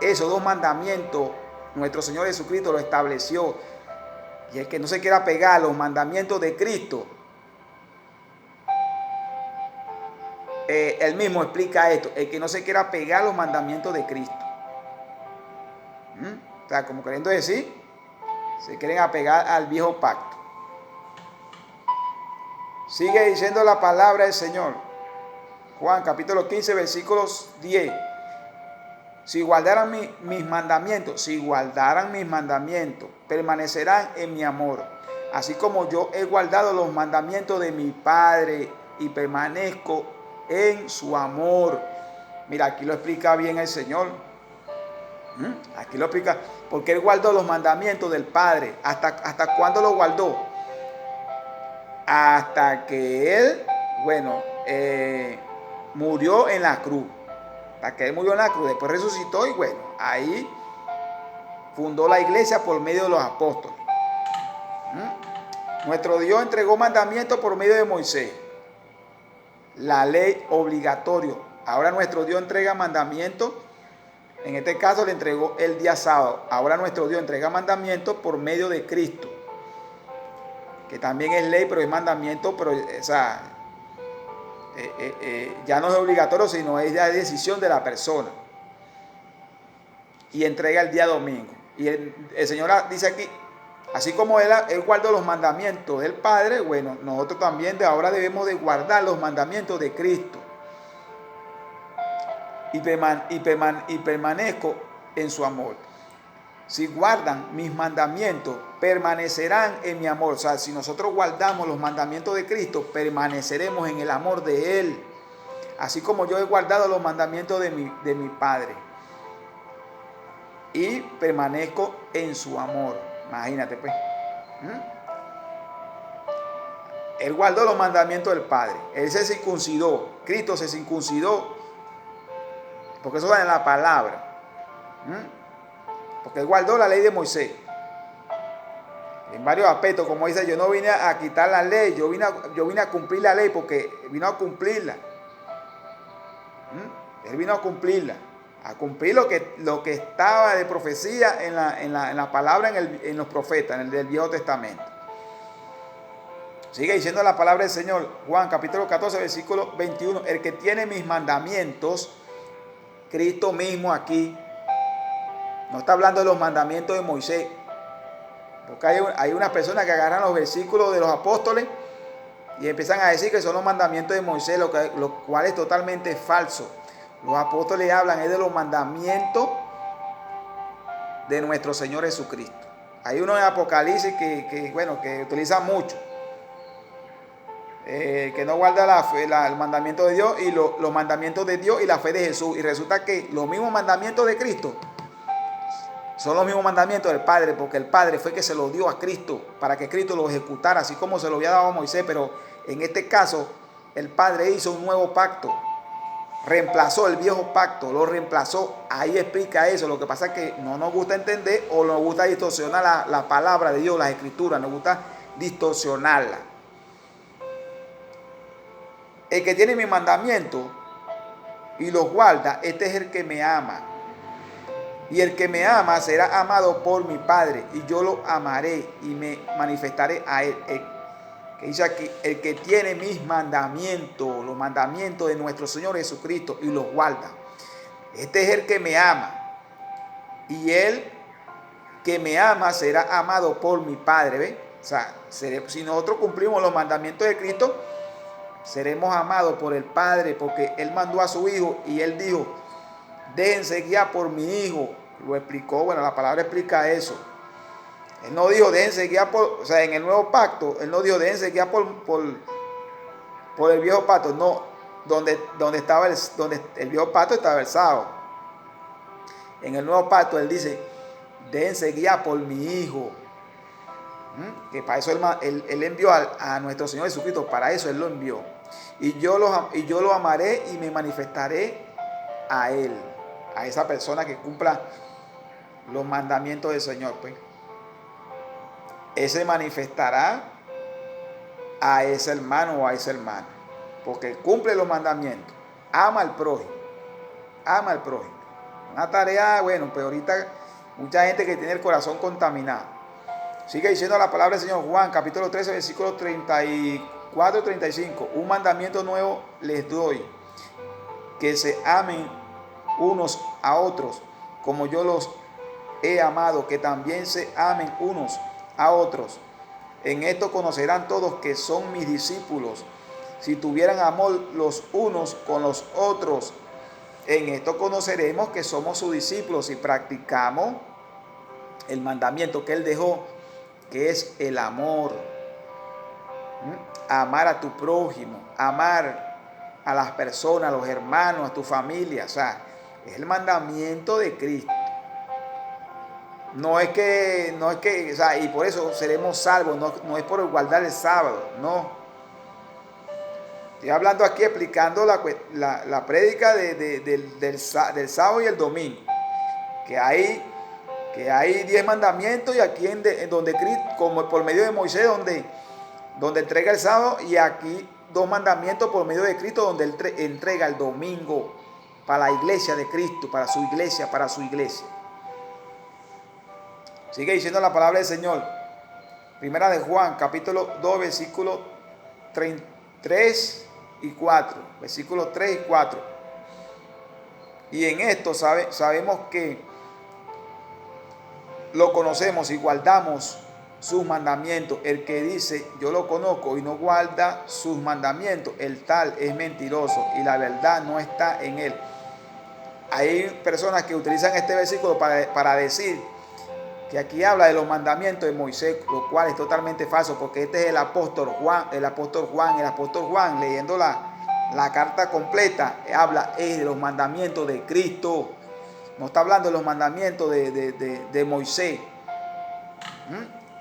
esos 2 mandamientos, nuestro Señor Jesucristo lo estableció. Y el que no se quiera pegar a los mandamientos de Cristo, él mismo explica esto, el que no se quiera pegar a los mandamientos de Cristo. O sea, como queriendo decir, se quieren apegar al viejo pacto. Sigue diciendo la palabra del Señor. Juan capítulo 15, versículos 10. Si guardaran mis mandamientos, permanecerán en mi amor. Así como yo he guardado los mandamientos de mi Padre y permanezco en su amor. Mira, aquí lo explica bien el Señor. Aquí lo explica. Porque Él guardó los mandamientos del Padre. ¿Hasta cuándo lo guardó? Hasta que Él, murió en la cruz. Hasta que Él murió en la cruz. Después resucitó y ahí fundó la iglesia por medio de los apóstoles. Nuestro Dios entregó mandamientos por medio de Moisés. La ley obligatorio. Ahora nuestro Dios entrega mandamientos. En este caso le entregó el día sábado. Ahora nuestro Dios entrega mandamientos por medio de Cristo. Que también es ley, pero es mandamiento, pero ya no es obligatorio, sino es la decisión de la persona. Y entrega el día domingo. Y el Señor dice aquí, así como Él guardó los mandamientos del Padre, nosotros también de ahora debemos de guardar los mandamientos de Cristo. Y permanezco en su amor. Si guardan mis mandamientos, permanecerán en mi amor. O sea, si nosotros guardamos los mandamientos de Cristo, permaneceremos en el amor de Él. Así como yo he guardado los mandamientos de mi Padre. Y permanezco en su amor. Imagínate, pues. Él guardó los mandamientos del Padre. Él se circuncidó. Cristo se circuncidó. Porque eso está en la palabra. Porque Él guardó la ley de Moisés. En varios aspectos, como dice, yo no vine a quitar la ley, yo vine a cumplir la ley porque vino a cumplirla. Él vino a cumplir lo que estaba de profecía en la palabra, en los profetas, en el del Viejo Testamento. Sigue diciendo la palabra del Señor, Juan capítulo 14, versículo 21, el que tiene mis mandamientos, Cristo mismo aquí, no está hablando de los mandamientos de Moisés, porque hay unas personas que agarran los versículos de los apóstoles y empiezan a decir que son los mandamientos de Moisés, lo cual es totalmente falso. Los apóstoles hablan de los mandamientos de nuestro Señor Jesucristo. Hay uno en Apocalipsis que utilizan mucho. Que no guarda el mandamiento de Dios y los mandamientos de Dios y la fe de Jesús. Y resulta que los mismos mandamientos de Cristo son los mismos mandamientos del Padre, porque el Padre fue que se los dio a Cristo para que Cristo lo ejecutara, así como se lo había dado a Moisés. Pero en este caso, el Padre hizo un nuevo pacto, reemplazó el viejo pacto, lo reemplazó. Ahí explica eso. Lo que pasa es que no nos gusta entender o nos gusta distorsionar la palabra de Dios, las escrituras, nos gusta distorsionarla. El que tiene mi mandamiento y los guarda, este es el que me ama. Y el que me ama será amado por mi Padre, y yo lo amaré y me manifestaré a él. Que dice aquí, el que tiene mis mandamientos, los mandamientos de nuestro Señor Jesucristo, y los guarda. Este es el que me ama. Y el que me ama será amado por mi Padre. ¿Ve? O sea, si nosotros cumplimos los mandamientos de Cristo, seremos amados por el Padre, porque Él mandó a su Hijo y Él dijo, déjense guiar por mi Hijo. Lo explicó, bueno, la palabra explica eso. Él no dijo, déjense guiar por, o sea, en el nuevo pacto, Él no dijo, déjense guiar por el viejo pacto. No, donde el viejo pacto estaba versado. En el nuevo pacto Él dice, déjense guiar por mi Hijo. Que para eso él envió a nuestro Señor Jesucristo, para eso Él lo envió. Y yo lo amaré y me manifestaré a Él, a esa persona que cumpla los mandamientos del Señor. Pues Él se manifestará a ese hermano o a esa hermana, porque cumple los mandamientos, ama al prójimo, Una tarea, bueno, pero ahorita mucha gente que tiene el corazón contaminado. Sigue diciendo la palabra del Señor, Juan, capítulo 13, versículos 34 y 35. Un mandamiento nuevo les doy, que se amen unos a otros, como yo los he amado, que también se amen unos a otros. En esto conocerán todos que son mis discípulos, si tuvieran amor los unos con los otros. En esto conoceremos que somos sus discípulos si practicamos el mandamiento que Él dejó, que es el amor. Amar a tu prójimo, amar a las personas, a los hermanos, a tu familia. O sea, es el mandamiento de Cristo. No es que, o sea, y por eso seremos salvos, no es por guardar el sábado, no. Estoy hablando aquí, explicando la prédica del sábado y el domingo. Que hay 10 mandamientos, y aquí en donde Cristo, como por medio de Moisés, donde entrega el sábado, y aquí 2 mandamientos por medio de Cristo, donde Él entrega el domingo para la iglesia de Cristo, para su iglesia. Sigue diciendo la palabra del Señor. Primera de Juan, capítulo 2, versículos 3 y 4. Versículos 3 y 4. Y en esto sabemos que lo conocemos y guardamos sus mandamientos. El que dice, yo lo conozco, y no guarda sus mandamientos, el tal es mentiroso, y la verdad no está en él. Hay personas que utilizan este versículo para decir que aquí habla de los mandamientos de Moisés, lo cual es totalmente falso, porque este es el apóstol Juan, leyendo la carta completa, habla de los mandamientos de Cristo. No está hablando de los mandamientos de Moisés.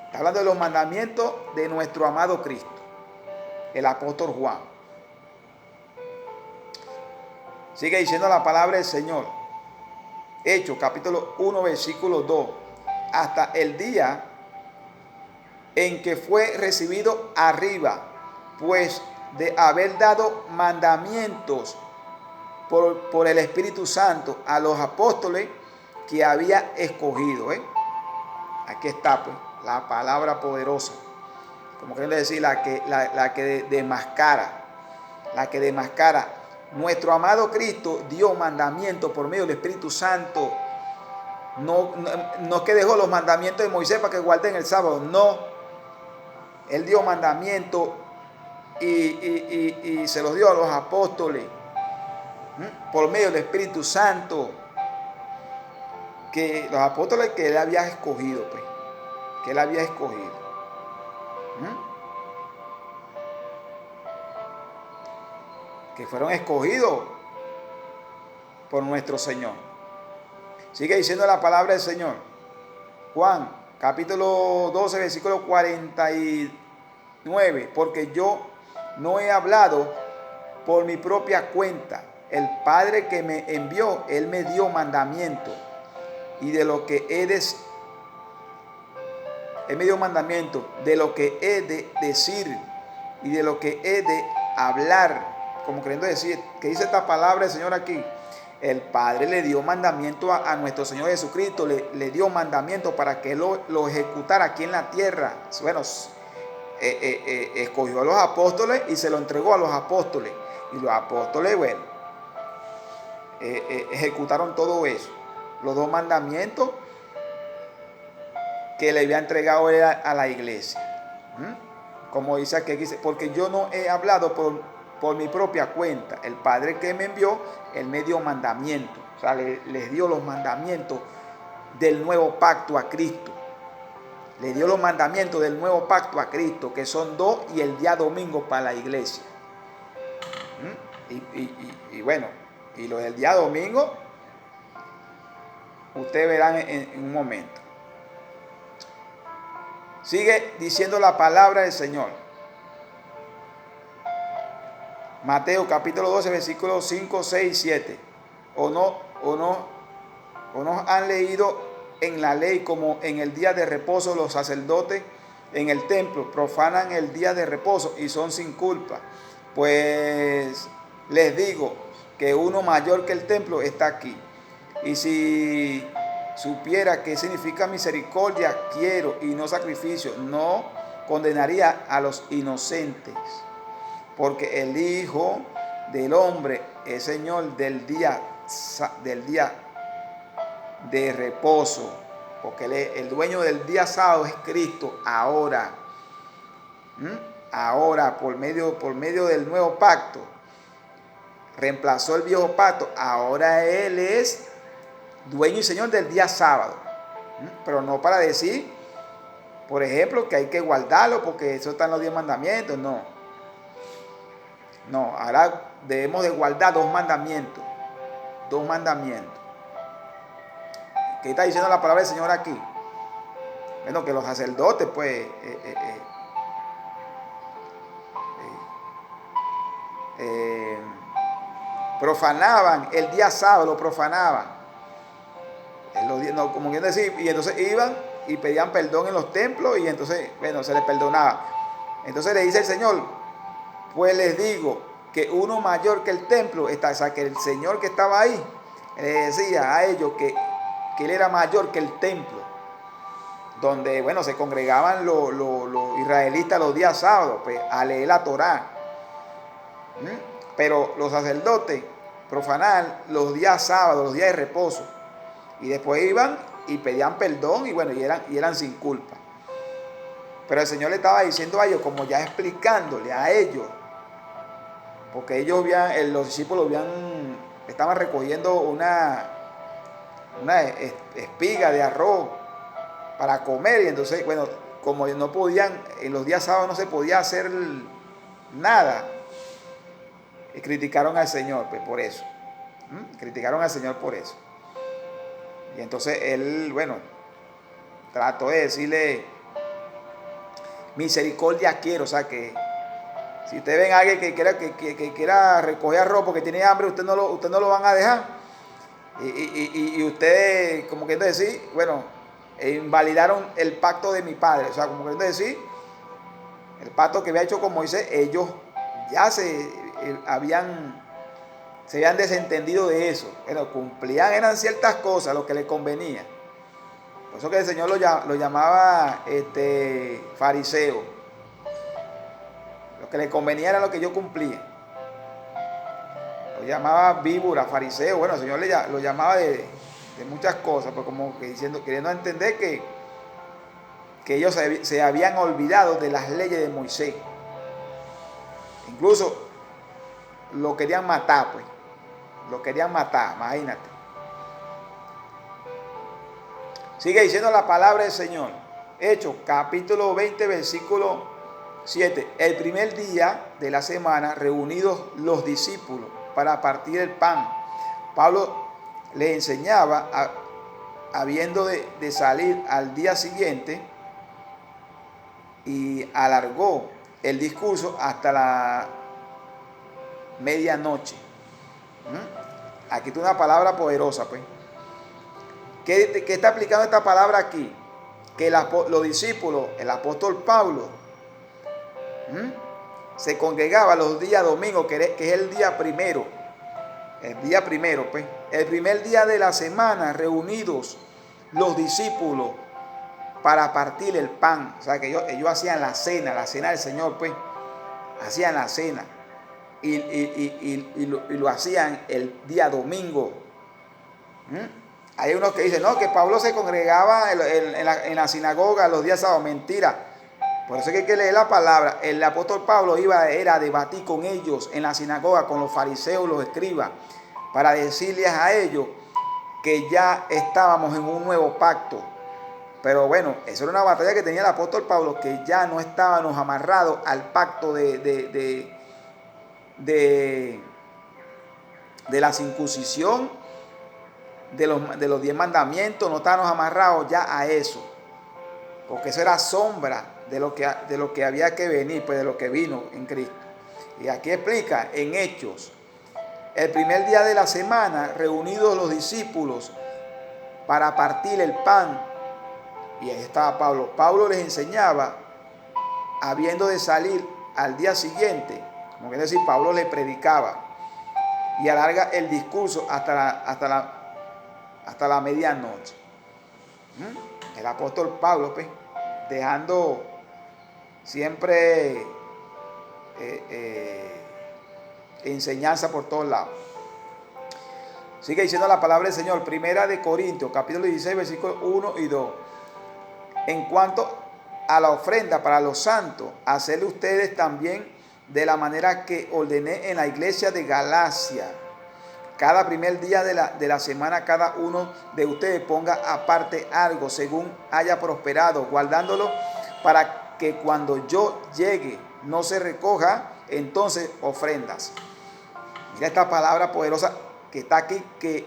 Está hablando de los mandamientos de nuestro amado Cristo, el apóstol Juan. Sigue diciendo la palabra del Señor. Hechos, capítulo 1, versículo 2. Hasta el día en que fue recibido arriba, pues de haber dado mandamientos por el Espíritu Santo a los apóstoles que había escogido. Aquí está pues la palabra poderosa, como quieren decir, la que demascara, Nuestro amado Cristo dio mandamientos por medio del Espíritu Santo. No es que dejó los mandamientos de Moisés para que guarden el sábado, no. Él dio mandamientos y se los dio a los apóstoles por medio del Espíritu Santo, que los apóstoles que él había escogido, pues, que él había escogido. Que fueron escogidos por nuestro Señor. Sigue diciendo la palabra del Señor. Juan, capítulo 12, versículo 49. Porque yo no he hablado por mi propia cuenta. El Padre que me envió, Él me dio mandamiento. Y de lo que Él me dio mandamiento, de lo que he de decir y de lo que he de hablar. Como queriendo decir, que dice esta palabra del Señor aquí. El Padre le dio mandamiento a nuestro Señor Jesucristo, le dio mandamiento para que lo ejecutara aquí en la tierra. Bueno, escogió a los apóstoles y se lo entregó a los apóstoles. Y los apóstoles, bueno, ejecutaron todo eso. Los dos mandamientos que le había entregado a la iglesia. Como dice aquí, porque yo no he hablado por mi propia cuenta. El Padre que me envió, Él me dio mandamientos. O sea, les dio los mandamientos del nuevo pacto a Cristo. Le dio los mandamientos del nuevo pacto a Cristo, que son 2 y el día domingo para la iglesia. Y bueno, y lo del día domingo, ustedes verán en un momento. Sigue diciendo la palabra del Señor. Mateo capítulo 12, versículos 5, 6 y 7. ¿O no han leído en la ley como en el día de reposo los sacerdotes en el templo profanan el día de reposo y son sin culpa? Pues les digo que uno mayor que el templo está aquí. Y si supiera qué significa misericordia quiero y no sacrificio, no condenaría a los inocentes. Porque el Hijo del Hombre es Señor del día de reposo. Porque el dueño del día sábado es Cristo ahora. Ahora, por medio del nuevo pacto, reemplazó el viejo pacto. Ahora Él es dueño y Señor del día sábado. Pero no para decir, por ejemplo, que hay que guardarlo porque eso está en los 10 mandamientos. No, ahora debemos de guardar 2 mandamientos. 2 mandamientos. ¿Qué está diciendo la palabra del Señor aquí? Bueno, que los sacerdotes, pues, profanaban el día sábado, lo profanaban. Como quieren decir, y entonces iban y pedían perdón en los templos y entonces, bueno, se les perdonaba. Entonces le dice el Señor, pues les digo que uno mayor que el templo está, o sea, que el Señor que estaba ahí le decía a ellos que Él era mayor que el templo, donde, bueno, se congregaban los israelitas los días sábados, pues, a leer la Torá. Pero los sacerdotes profanaban los días sábados, los días de reposo, y después iban y pedían perdón y bueno, y eran sin culpa. Pero el Señor le estaba diciendo a ellos, como ya explicándole a ellos, porque ellos los discípulos estaban recogiendo una espiga de arroz para comer, y entonces, bueno, como no podían, en los días sábados no se podía hacer nada, y criticaron al Señor, pues por eso. Criticaron al Señor por eso. Y entonces Él, bueno, trató de decirle, misericordia quiero, o sea que si usted ven a alguien que quiera recoger arroz porque tiene hambre, usted no lo van a dejar. Y ustedes, como quieren decir, bueno, invalidaron el pacto de mi Padre. O sea, como quieren decir, El pacto que había hecho con Moisés, ellos ya habían desentendido de eso. Pero cumplían, eran ciertas cosas lo que les convenía. Por eso que el Señor lo llamaba fariseo. Lo que les convenía era lo que yo cumplía. Lo llamaba víbora, fariseo. Bueno, el Señor lo llamaba de muchas cosas, pues como que diciendo, queriendo entender que ellos se habían olvidado de las leyes de Moisés. Incluso lo querían matar, pues. Lo querían matar, imagínate. Sigue diciendo la palabra del Señor. Hechos, capítulo 20, versículo 7. El primer día de la semana, reunidos los discípulos para partir el pan, Pablo les enseñaba, habiendo de salir al día siguiente, y alargó el discurso hasta la medianoche. Aquí está una palabra poderosa, pues. ¿Qué está aplicando esta palabra aquí? Que los discípulos, el apóstol Pablo, se congregaba los días domingos, que es el día primero. El día primero, pues. El primer día de la semana, reunidos los discípulos para partir el pan. O sea, que ellos hacían la cena del Señor, pues. Hacían la cena. Y lo hacían el día domingo. Hay unos que dicen, no, que Pablo se congregaba en la sinagoga los días sábados. Mentira. Por eso es que hay que leer la palabra. El apóstol Pablo era a debatir con ellos en la sinagoga, con los fariseos, los escribas, para decirles a ellos que ya estábamos en un nuevo pacto. Pero bueno, eso era una batalla que tenía el apóstol Pablo, que ya no estábamos amarrados al pacto de la circuncisión, de los 10 mandamientos. No estábamos amarrados ya a eso, porque eso era sombra de lo que había que venir, pues de lo que vino en Cristo. Y aquí explica en Hechos, el primer día de la semana, reunidos los discípulos para partir el pan, y ahí estaba Pablo. Pablo les enseñaba, habiendo de salir al día siguiente, como quiere decir, Pablo les predicaba y alarga el discurso hasta la medianoche. El apóstol Pablo, pues, dejando siempre enseñanza por todos lados. Sigue diciendo la palabra del Señor, Primera de Corintios, capítulo 16, versículos 1 y 2. En cuanto a la ofrenda para los santos, hacerle ustedes también de la manera que ordené en la iglesia de Galacia. Cada primer día de la semana, cada uno de ustedes ponga aparte algo según haya prosperado, guardándolo para que cuando yo llegue no se recoja entonces ofrendas. Mira esta palabra poderosa que está aquí, que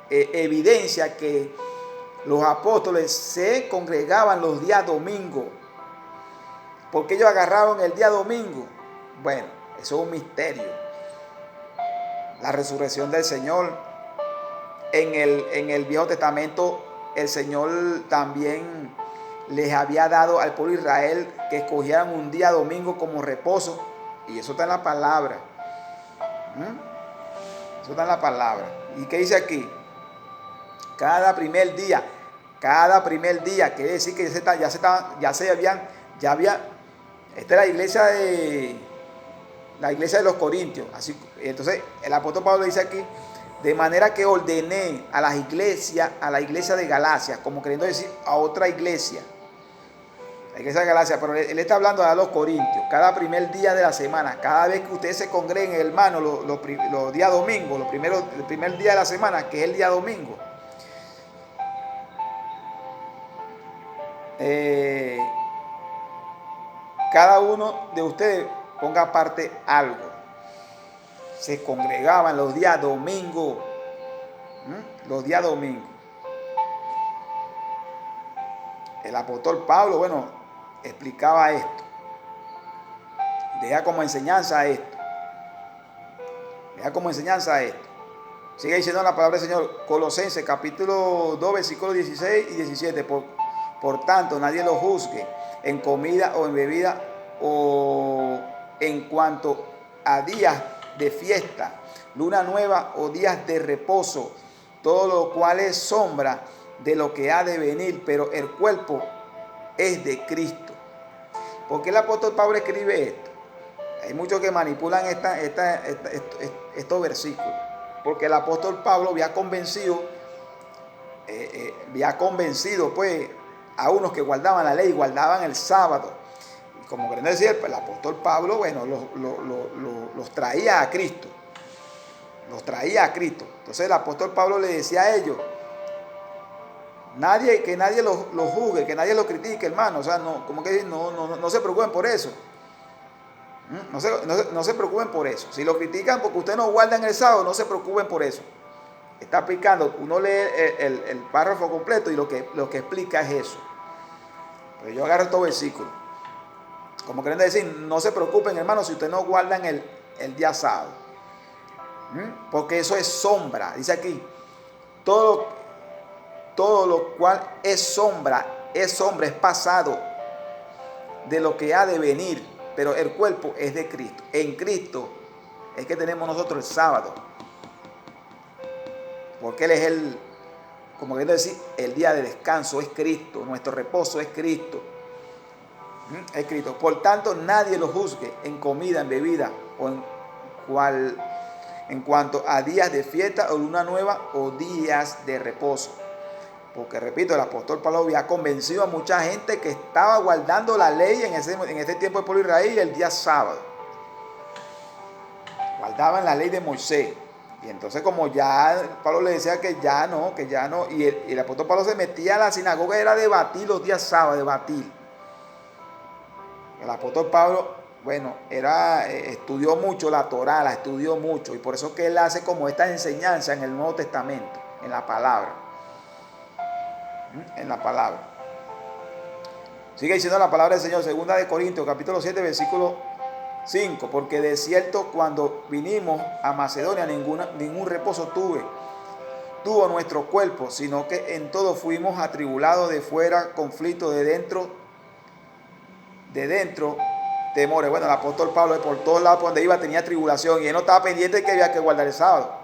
evidencia que los apóstoles se congregaban los días domingos. ¿Por qué ellos agarraron el día domingo? Bueno, eso es un misterio. La resurrección del Señor. En el Viejo Testamento, el Señor también les había dado al pueblo de Israel que escogieran un día domingo como reposo. Y eso está en la palabra. Eso está en la palabra. ¿Y qué dice aquí? Cada primer día, quiere decir que esta es la iglesia de los Corintios. Así, entonces el apóstol Pablo dice aquí, de manera que ordené a la iglesia de Galacia, como queriendo decir a otra iglesia, la iglesia de Galacia, pero él está hablando a los Corintios, cada primer día de la semana, cada vez que ustedes se congreguen, hermanos, los días domingos, el primer día de la semana, que es el día domingo, cada uno de ustedes ponga aparte algo. Se congregaban los días domingos. Los días domingos. El apóstol Pablo, bueno, explicaba esto. Deja como enseñanza esto. Sigue diciendo la palabra del Señor. Colosenses capítulo 2, versículos 16 y 17. Por tanto, nadie lo juzgue en comida o en bebida o en cuanto a días de fiesta, luna nueva o días de reposo, todo lo cual es sombra de lo que ha de venir, pero el cuerpo es de Cristo. ¿Por qué el apóstol Pablo escribe esto? Hay muchos que manipulan estos versículos, porque el apóstol Pablo había convencido pues a unos que guardaban la ley, guardaban el sábado. Y como queriendo decir, el apóstol Pablo, bueno, los traía a Cristo. Los traía a Cristo. Entonces el apóstol Pablo le decía a ellos, que nadie los juzgue, que nadie los critique, hermano. O sea, no se preocupen por eso. No se preocupen por eso. Si lo critican porque ustedes no guardan el sábado, no se preocupen por eso. Está explicando, uno lee el párrafo completo y lo que explica es eso. Pero yo agarro estos versículos. Como quieren decir, no se preocupen, hermanos, si ustedes no guardan el día sábado. Porque eso es sombra. Dice aquí, todo lo cual es sombra, es pasado de lo que ha de venir, pero el cuerpo es de Cristo. En Cristo es que tenemos nosotros el sábado. Porque Él es como quiero decir, el día de descanso es Cristo, nuestro reposo es Cristo. Es Cristo. Por tanto, nadie lo juzgue en comida, en bebida, o en cuanto a días de fiesta o luna nueva o días de reposo. Porque repito, el apóstol Pablo había convencido a mucha gente que estaba guardando la ley en ese tiempo del pueblo de Israel el día sábado. Guardaban la ley de Moisés. Y entonces como ya Pablo le decía que ya no, y el apóstol Pablo se metía a la sinagoga, era debatir los días sábados, debatir. El apóstol Pablo, bueno, estudió mucho la Torá, la estudió mucho, y por eso que él hace como esta enseñanza en el Nuevo Testamento, en la palabra. En la palabra. Sigue diciendo la palabra del Señor, 2 de Corintios, capítulo 7, versículo 5, porque de cierto cuando vinimos a Macedonia ningún reposo tuvo nuestro cuerpo, sino que en todo fuimos atribulados, de fuera conflicto, de dentro temores. Bueno, el apóstol Pablo por todos lados por donde iba tenía tribulación y él no estaba pendiente de que había que guardar el sábado.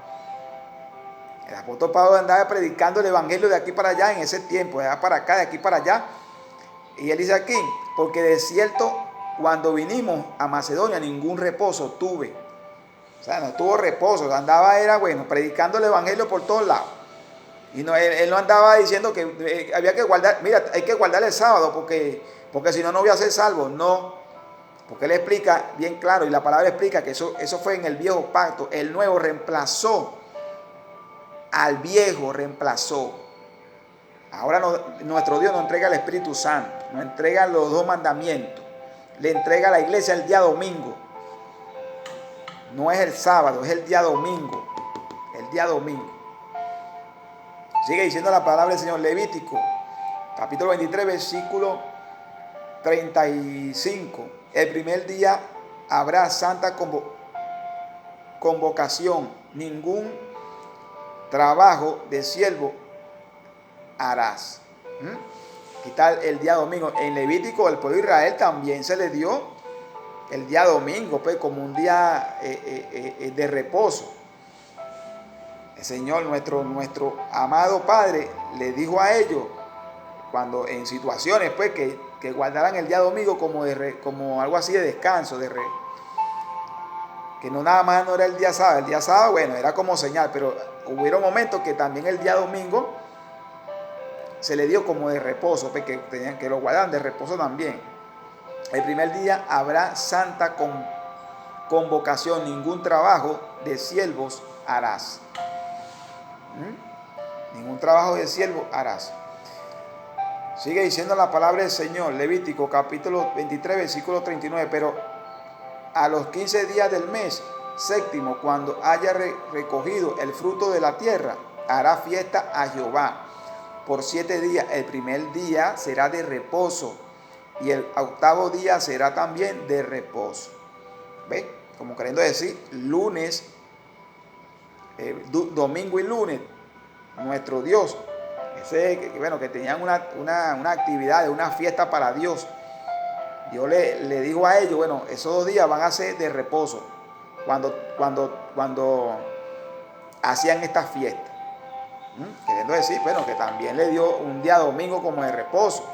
El apóstol Pablo andaba predicando el evangelio de aquí para allá en ese tiempo, de allá para acá, de aquí para allá. Y él dice aquí, porque de cierto cuando vinimos a Macedonia ningún reposo tuve. O sea, no tuvo reposo, andaba predicando el evangelio por todos lados. Y él no andaba diciendo que había que guardar, mira, hay que guardar el sábado porque si no voy a ser salvo. No, porque él explica bien claro y la palabra explica que eso fue en el viejo pacto. El nuevo reemplazó al viejo, Ahora nuestro Dios nos entrega el Espíritu Santo, nos entrega los 2 mandamientos, le entrega a la iglesia el día domingo. No es el sábado, es el día domingo. El día domingo. Sigue diciendo la palabra del Señor. Levítico, capítulo 23, versículo 35. El primer día habrá santa convocación. Ningún trabajo de siervo harás. Quitar el día domingo. En Levítico, el pueblo de Israel también se le dio el día domingo, pues, como un día de reposo. El Señor, nuestro amado Padre, le dijo a ellos, cuando en situaciones, pues, que guardaran el día domingo como algo así de descanso, que no nada más no era el día sábado. El día sábado, bueno, era como señal, pero hubieron momentos que también el día domingo se le dio como de reposo, pues, que tenían que lo guardaran de reposo también. El primer día habrá santa convocación, ningún trabajo de siervos harás. Ningún trabajo de siervo harás. Sigue diciendo la palabra del Señor, Levítico capítulo 23, versículo 39, pero a los 15 días del mes séptimo, cuando haya recogido el fruto de la tierra, hará fiesta a Jehová. Por 7 días, el primer día será de reposo y el octavo día será también de reposo. ¿Ve? Como queriendo decir, lunes, domingo y lunes, nuestro Dios, que tenían una actividad, una fiesta para Dios. Dios le dijo a ellos, bueno, esos 2 días van a ser de reposo cuando hacían estas fiestas. Queriendo decir, bueno, que también le dio un día domingo como de reposo.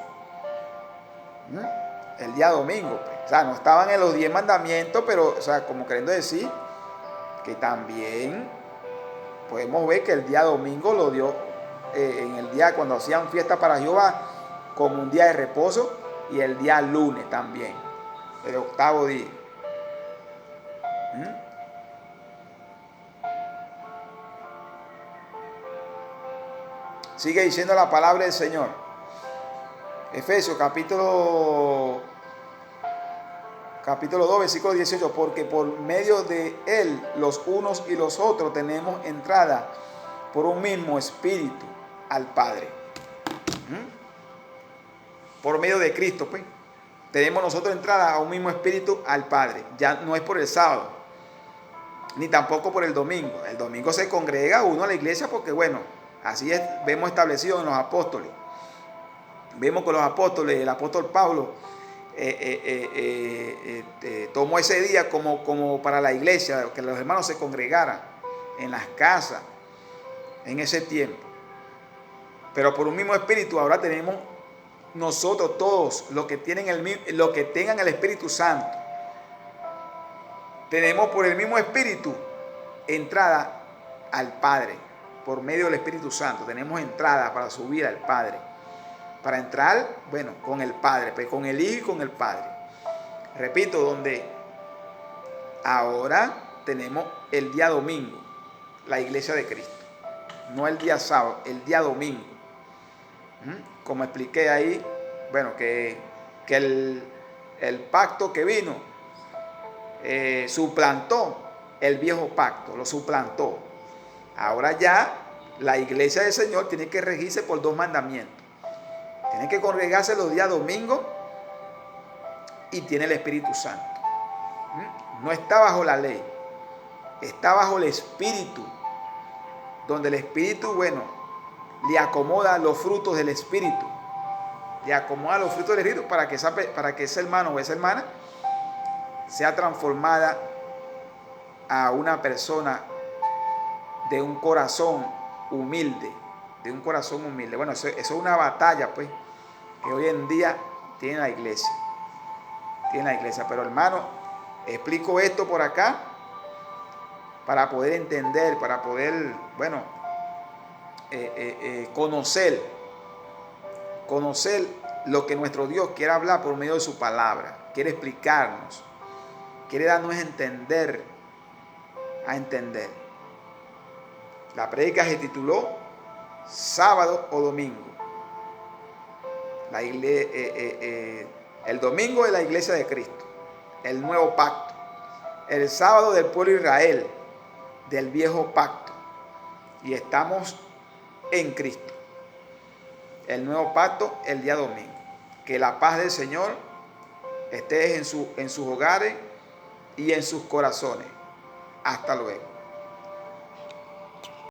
El día domingo, pues. O sea, no estaban en los 10 mandamientos, pero, o sea, como queriendo decir que también podemos ver que el día domingo lo dio en el día cuando hacían fiesta para Jehová como un día de reposo, y el día lunes también, el 8º día. Sigue diciendo la palabra del Señor. Efesios capítulo 2, versículo 18. Porque por medio de Él, los unos y los otros, tenemos entrada por un mismo espíritu al Padre. Por medio de Cristo, pues, tenemos nosotros entrada a un mismo espíritu al Padre. Ya no es por el sábado, ni tampoco por el domingo. El domingo se congrega uno a la iglesia porque, bueno, así es, vemos establecido en los apóstoles. Vemos con los apóstoles, el apóstol Pablo tomó ese día como para la iglesia, que los hermanos se congregaran en las casas en ese tiempo. Pero por un mismo espíritu ahora tenemos nosotros todos, los que tengan el Espíritu Santo, tenemos por el mismo espíritu entrada al Padre. Por medio del Espíritu Santo tenemos entrada para subir al Padre, para entrar, bueno, con el Padre, pues, con el Hijo y con el Padre. Repito, donde ahora tenemos el día domingo, la iglesia de Cristo, no el día sábado, el día domingo. Como expliqué ahí, bueno, que el pacto que vino suplantó el viejo pacto, lo suplantó. Ahora ya la iglesia del Señor tiene que regirse por 2 mandamientos. Tiene que congregarse los días domingos y tiene el Espíritu Santo. No está bajo la ley, está bajo el Espíritu, donde el Espíritu, bueno, le acomoda los frutos del Espíritu. Le acomoda los frutos del Espíritu para que ese hermano o esa hermana sea transformada a una persona de un corazón humilde. De un corazón humilde. Bueno, eso es una batalla, pues, que hoy en día tiene la iglesia. Pero, hermano, explico esto por acá para poder entender, para poder, bueno, conocer lo que nuestro Dios quiere hablar por medio de su palabra, quiere explicarnos, quiere darnos a entender. La prédica se tituló Sábado o Domingo. El domingo de la iglesia de Cristo, el nuevo pacto. El sábado del pueblo de Israel, del viejo pacto. Y estamos en Cristo. El nuevo pacto el día domingo. Que la paz del Señor esté en sus hogares y en sus corazones. Hasta luego.